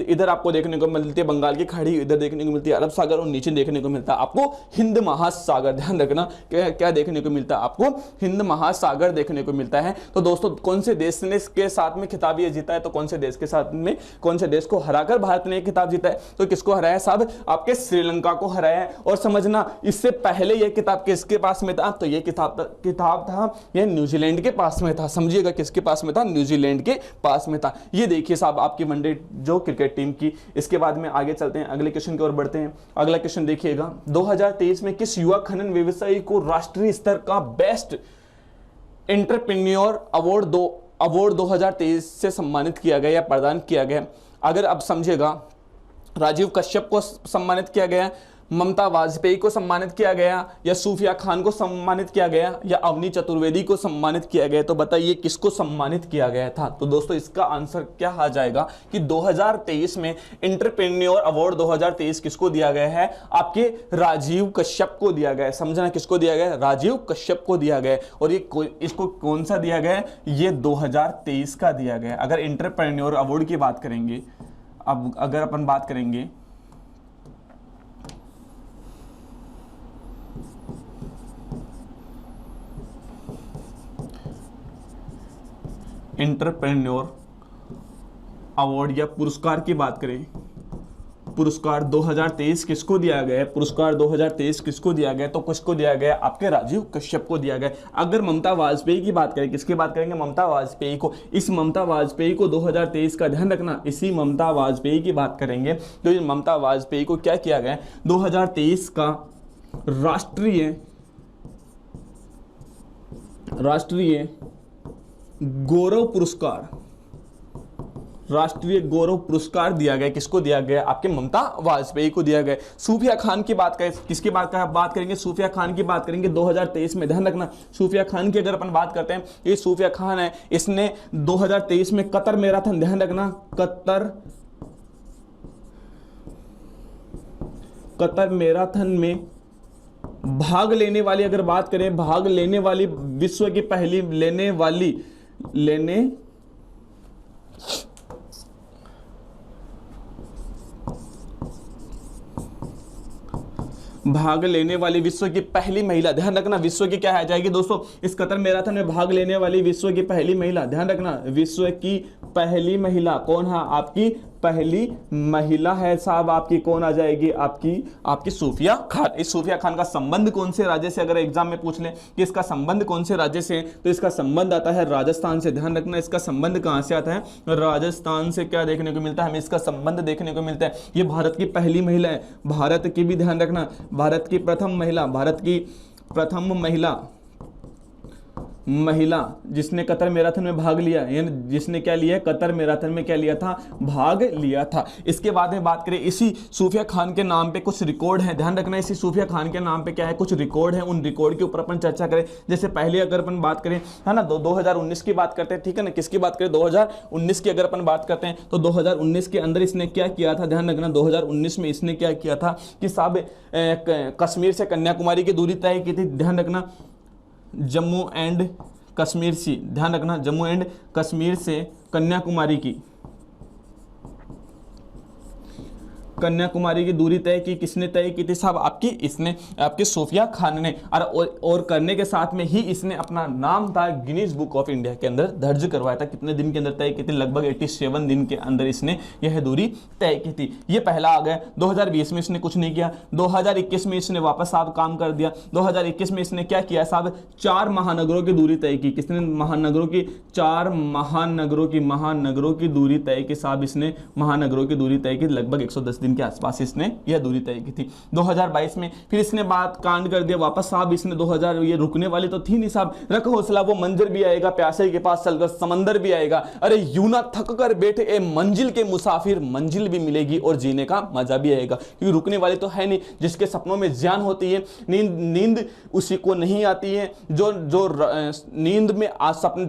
इधर आपको देखने को मिलती है बंगाल की खाड़ी, इधर देखने को मिलती है अरब सागर, और नीचे देखने को मिलता है आपको हिंद महासागर। ध्यान रखना क्या देखने को मिलता है आपको, हिंद महासागर देखने को मिलता है। तो दोस्तों कौन से देश ने के साथ में खिताब ये जीता है, तो कौन से देश के साथ में, कौन से देश को हराकर भारत ने खिताब जीता है? तो किसको हराया साहब? आपके श्रीलंका को हराया है। और समझना, इससे पहले ये किताब किसके पास में था? तो ये किताब था ये न्यूजीलैंड के पास में था। समझिएगा, किसके पास में था? न्यूजीलैंड के पास में था। ये देखिए साहब आपकी वनडे जो क्रिकेट टीम की। इसके बाद में आगे चलते हैं, अगले क्वेश्चन की ओर बढ़ते हैं। अगला क्वेश्चन देखिएगा, 2023 में किस युवा खनन व्यवसायी को राष्ट्रीय स्तर का बेस्ट एंटरप्रेन्योर अवार्ड 2023 से सम्मानित किया गया या प्रदान किया गया? अगर आप समझिएगा, राजीव कश्यप को सम्मानित किया गया, ममता वाजपेयी को सम्मानित किया गया, या सूफिया खान को सम्मानित किया गया, या अवनी चतुर्वेदी को सम्मानित किया गया? तो बताइए किसको सम्मानित किया गया था? तो दोस्तों इसका आंसर क्या आ जाएगा कि 2023 में एंटरप्रेन्योर अवार्ड 2023 किसको दिया गया है? आपके राजीव कश्यप को दिया गया है। समझना, किसको दिया गया है? राजीव कश्यप को दिया गया है। और ये इसको कौन सा दिया गया है? ये 2023 का दिया गया है। अगर एंटरप्रेन्योर अवार्ड की बात करेंगे, अब अगर अपन बात करेंगे एंटरप्रेन्योर अवार्ड या पुरस्कार की बात करें, पुरस्कार 2023 किसको दिया गया है? पुरस्कार 2023 किसको दिया गया? तो किसको दिया गया? आपके राजीव कश्यप को दिया गया। अगर ममता वाजपेयी की बात करें, किसकी बात करेंगे? ममता वाजपेयी को। इस ममता वाजपेयी को 2023 का ध्यान रखना, इसी ममता वाजपेयी की बात करेंगे। तो ये ममता वाजपेयी को क्या किया गया? 2023 का राष्ट्रीय गौरव पुरस्कार, राष्ट्रीय गौरव पुरस्कार दिया गया। किसको दिया गया? आपके ममता वाजपेयी को दिया गया। सूफिया खान की बात करें, किसकी बात करेंगे? सूफिया खान की बात करेंगे 2023 में। ध्यान रखना, सूफिया खान की अगर अपन बात करते हैं, ये सूफिया खान है, इसने 2023 में कतर मैराथन, ध्यान रखना, कतर मैराथन में भाग लेने वाली, अगर बात करें भाग लेने वाली, विश्व की पहली भाग लेने वाली विश्व की पहली महिला। ध्यान रखना, विश्व की क्या आ जाएगी दोस्तों? इस कतर मैराथन में भाग लेने वाली विश्व की पहली महिला। ध्यान रखना, विश्व की पहली महिला कौन है? आपकी पहली महिला है साहब, आपकी कौन आ जाएगी? आपकी सूफिया खान। इस सूफिया खान का संबंध कौन से राज्य से, अगर एग्जाम में पूछ लें कि इसका संबंध कौन से राज्य से, तो इसका संबंध आता है राजस्थान से। ध्यान रखना, इसका संबंध कहां से आता है? राजस्थान से। क्या देखने को मिलता है हमें? इसका संबंध देखने को मिलता है। ये भारत की पहली महिला है, भारत की भी, ध्यान रखना, भारत की प्रथम महिला जिसने कतर मैराथन में भाग लिया, यानी जिसने क्या लिया? कतर मैराथन में क्या लिया था? भाग लिया था। इसके बाद में बात करें, इसी सूफिया खान के नाम पे कुछ रिकॉर्ड है। ध्यान रखना, इसी सूफिया खान के नाम पे क्या है? कुछ रिकॉर्ड है। उन रिकॉर्ड के ऊपर अपन चर्चा करें। जैसे पहले अगर अपन बात करें, है ना, 2019 की बात करते हैं, ठीक है ना। किसकी बात करें? 2019 की अगर अपन बात करते हैं, तो 2019 के अंदर इसने क्या किया था? ध्यान रखना, 2019 में इसने क्या किया था कि साहब कश्मीर से कन्याकुमारी की दूरी तय की थी। ध्यान रखना, जम्मू एंड कश्मीर से, ध्यान रखना, जम्मू एंड कश्मीर से कन्याकुमारी की दूरी तय की। किसने तय की थी साहब? आपकी सूफिया खान ने। और करने के साथ में ही इसने अपना नाम था गिनीज बुक ऑफ इंडिया के अंदर दर्ज करवाया था। कितने दिन के अंदर तय की थी? लगभग 87 दिन के अंदर इसने यह दूरी तय की थी। ये पहला आ गया। 2020 में इसने कुछ नहीं किया। 2021 में इसने वापस साहब काम कर दिया। 2021 में इसने क्या किया साहब? 4 महानगरों की दूरी तय की। किसने? चार महानगरों की दूरी तय की साहब। इसने महानगरों की दूरी तय की, लगभग 110 के आसपास इसने यह दूरी तय की थी। 2022 में फिर इसने बात कांड कर दिया वापस साहब। इसने 2000, ये रुकने वाली तो थी नहीं साहब। रख हौसला, वो मंजर भी आएगा, प्यासे के पास चलकर समंदर भी आएगा। अरे यूं ना थक कर बैठे ए मंजिल के मुसाफिर, मंजिल भी मिलेगी और जीने का मजा भी आएगा। क्योंकि रुकने वाली तो है नहीं। जिसके सपनों में जान होती है, नींद उसी को नहीं आती है। जो नींद में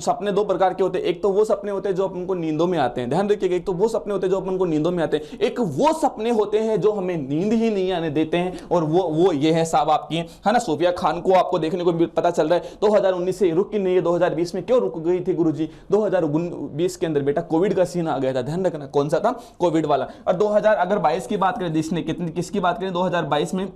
सपने 2 प्रकार के होते हैं। एक तो वो सपने होते हैं जो अपन को नींदों में आते हैं, ध्यान रखिएगा। एक तो वो सपने होते हैं जो अपन को नींदों में आते हैं, एक वो सपने होते हैं जो हमें नींद ही नहीं आने देते हैं। और वो ये है साहब आपकी, है ना, सूफिया खान को आपको देखने को पता चल रहा है 2019 से रुक की नहीं है। 2020 में क्यों रुक गई थी गुरुजी? 2020 के अंदर बेटा कोविड का सीन आ गया था। ध्यान रखना, कौन सा था? कोविड वाला। और 2022 की बात करें, किसकी बात करें? 2022 में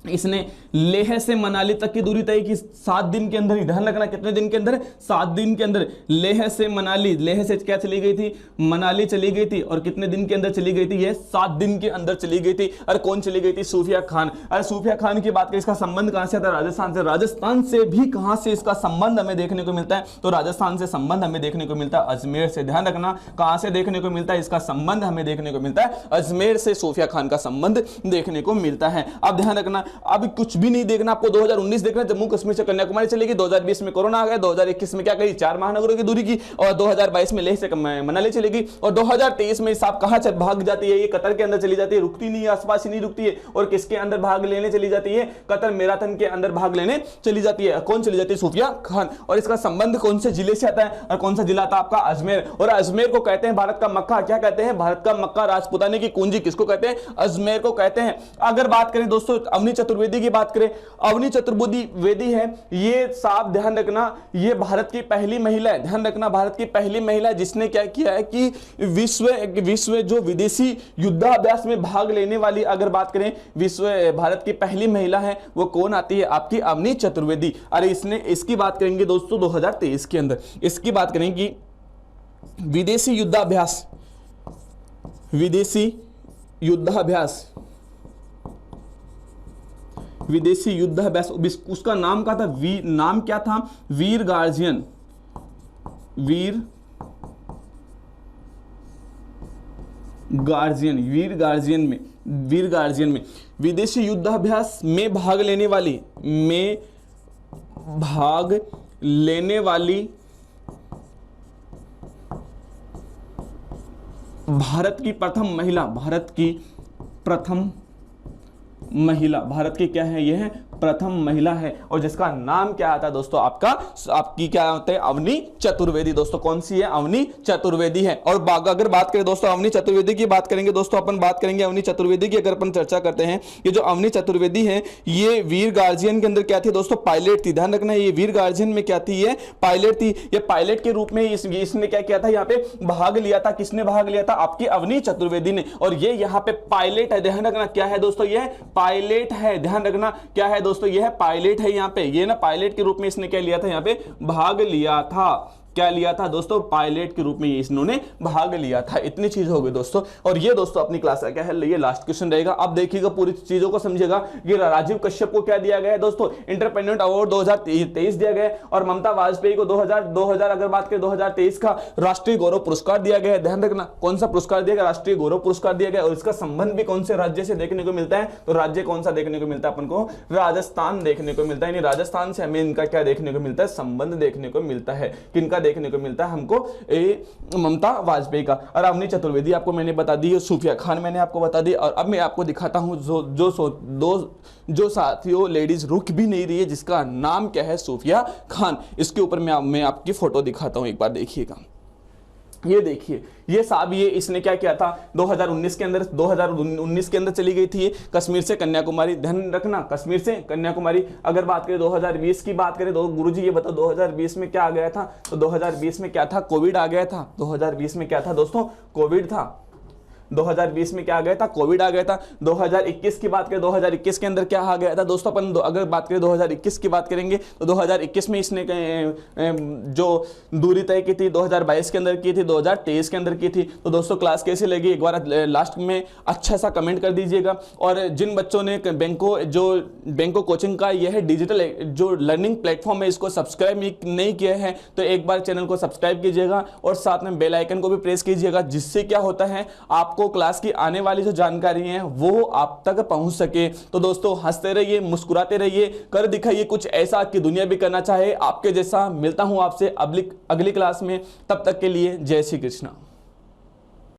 इसने लेह से मनाली तक की दूरी तय की 7 दिन के अंदर ही। ध्यान रखना कितने दिन के अंदर, 7 दिन के अंदर। लेह से मनाली, लेह से क्या चली गई थी, मनाली चली गई थी, और कितने दिन के अंदर चली गई थी, ये 7 दिन के अंदर चली गई थी। अरे कौन चली गई थी, सूफिया खान। अरे सूफिया खान की बात करें, इसका संबंध कहां से आता है, राजस्थान से। राजस्थान से भी कहां से इसका संबंध हमें देखने को मिलता है, तो राजस्थान से संबंध हमें देखने को मिलता है, अजमेर से। ध्यान रखना कहां से देखने को मिलता है, इसका संबंध हमें देखने को मिलता है अजमेर से, सूफिया खान का संबंध देखने को मिलता है। अब ध्यान रखना, अब कुछ भी नहीं देखना आपको, 2019 देखना, जम्मू कश्मीर से कन्याकुमारी चलेगी। 2020 में कोरोना आ गया, 2021 में क्या करी, 4 महानगरों की दूरी की, और 2022 में लेह से मनाली चलेगी, और 2023 में साहब कहां भाग जाती है, ये कतर के अंदर चली जाती है, रुकती नहीं है, आसपास ही नहीं रुकती है। और किसके अंदर भाग लेने चली जाती है, कतर मैराथन के अंदर भाग लेने चली जाती है। कौन चली जाती है, सूफिया खान। और इसका संबंध कौन से जिले से आता है, और कौन सा जिला आता है आपका, अजमेर। और अजमेर को कहते हैं भारत का मक्का। क्या कहते हैं, भारत का मक्का, राजपुताने की कुंजी, किसको कहते हैं, अजमेर को कहते हैं। अगर बात करें दोस्तों अवनी चतुर्वेदी की बात करें, अवनी चतुर्वेदी है, ये साफ ध्यान रखना, ये भारत की पहली महिला है। ध्यान रखना, भारत की पहली महिला है जिसने क्या किया है कि विश्व जो विदेशी युद्धाभ्यास में भाग लेने वाली, अगर बात करें विश्व भारत की पहली महिला है, वो कौन आती है, आपकी अवनी चतुर्वेदी। अरे इसकी बात करेंगे दोस्तों 2023 के अंदर, इसकी बात करेंगे विदेशी युद्धाभ्यास, विदेशी युद्धाभ्यास, विदेशी युद्धाभ्यास, उसका नाम क्या था, नाम क्या था, वीर गार्जियन, वीर गार्जियन में विदेशी युद्धाभ्यास में भाग लेने वाली भारत की क्या है, यह प्रथम महिला है, और जिसका नाम क्या आता है दोस्तों, आपकी क्या होता है, अवनी चतुर्वेदी। दोस्तों कौन सी है, अवनी चतुर्वेदी है। और अगर बात करें दोस्तों अवनी चतुर्वेदी की बात करेंगे दोस्तों, अपन बात करेंगे अवनी चतुर्वेदी की। अगर अपन चर्चा करते हैं, ये जो अवनी चतुर्वेदी है, ये वीर गार्जियन के अंदर क्या थी दोस्तों, पायलट थी। ध्यान रखना, ये वीर गार्जियन में क्या थी, ये पायलट थी। ये पायलट के रूप में इसने क्या किया था, यहाँ पे भाग लिया था। किसने भाग लिया था, आपकी अवनी चतुर्वेदी ने। और ये यहाँ पे पायलट है, ध्यान रखना क्या है दोस्तों, ये पायलट है। ध्यान रखना क्या है दोस्तों, यह पायलट है। यहाँ पे ये ना पायलट के रूप में इसने क्या लिया था, यहाँ पे भाग लिया था। क्या लिया था दोस्तों, पायलट के रूप में इन्होंने भाग लिया था। इतनी चीज हो गई दोस्तों। और ये दोस्तों अपनी क्लास का क्या है, ये लास्ट क्वेश्चन रहेगा। अब देखिएगा पूरी चीजों को समझिएगा। ये राजीव कश्यप को क्या दिया गया है दोस्तों, इंटरप्रेन्योर अवार्ड 2023 दिया गया है। और ममता वाजपेयी को 2000 अगर बात करें 2023 का राष्ट्रीय गौरव पुरस्कार दिया गया है। ध्यान रखना कौन सा पुरस्कार दिया गया, राष्ट्रीय गौरव पुरस्कार दिया गया। और इसका संबंध भी कौन से राज्य से देखने को मिलता है, तो राज्य कौन सा देखने को मिलता है अपन को, राजस्थान देखने को मिलता है। राजस्थान से हमें इनका क्या देखने को मिलता है, संबंध देखने को मिलता है। किनका देखने को मिलता है, ममता वाजपेयी का। और अवनी चतुर्वेदी आपको मैंने बता दी, सूफिया खान मैंने आपको बता दी। और अब मैं आपको दिखाता हूं जो साथियों लेडीज रुक भी नहीं रही है, जिसका नाम क्या है, सूफिया खान। इसके ऊपर मैं आपकी फोटो दिखाता हूं, एक बार देखिएगा। ये देखिए, ये साहब ये इसने क्या किया था 2019 के अंदर चली गई थी कश्मीर से कन्याकुमारी। ध्यान रखना, कश्मीर से कन्याकुमारी। अगर बात करें 2020 की बात करें, तो गुरुजी ये बताओ 2020 में क्या आ गया था, तो 2020 में क्या था, कोविड आ गया था। 2020 में क्या था दोस्तों, कोविड था। 2020 में क्या आ गया था, कोविड आ गया था। 2021 की बात करें, 2021 के अंदर क्या आ गया था दोस्तों, अपन अगर बात करें 2021 की बात करेंगे, तो 2021 में इसने जो दूरी तय की थी 2022 के अंदर की थी, 2023 के अंदर की थी। तो दोस्तों क्लास कैसी लगी, एक बार लास्ट में अच्छा सा कमेंट कर दीजिएगा। और जिन बच्चों ने बैंको कोचिंग का यह डिजिटल जो लर्निंग प्लेटफॉर्म है, इसको सब्सक्राइब नहीं किया है, तो एक बार चैनल को सब्सक्राइब कीजिएगा और साथ में बेल आइकन को भी प्रेस कीजिएगा, जिससे क्या होता है आपको क्लास की आने वाली जो जानकारी है वो आप तक पहुंच सके। तो दोस्तों हंसते रहिए, मुस्कुराते रहिए, कर दिखाइए कुछ ऐसा कि दुनिया भी करना चाहे आपके जैसा। मिलता हूं आपसे अगली क्लास में, तब तक के लिए जय श्री कृष्ण।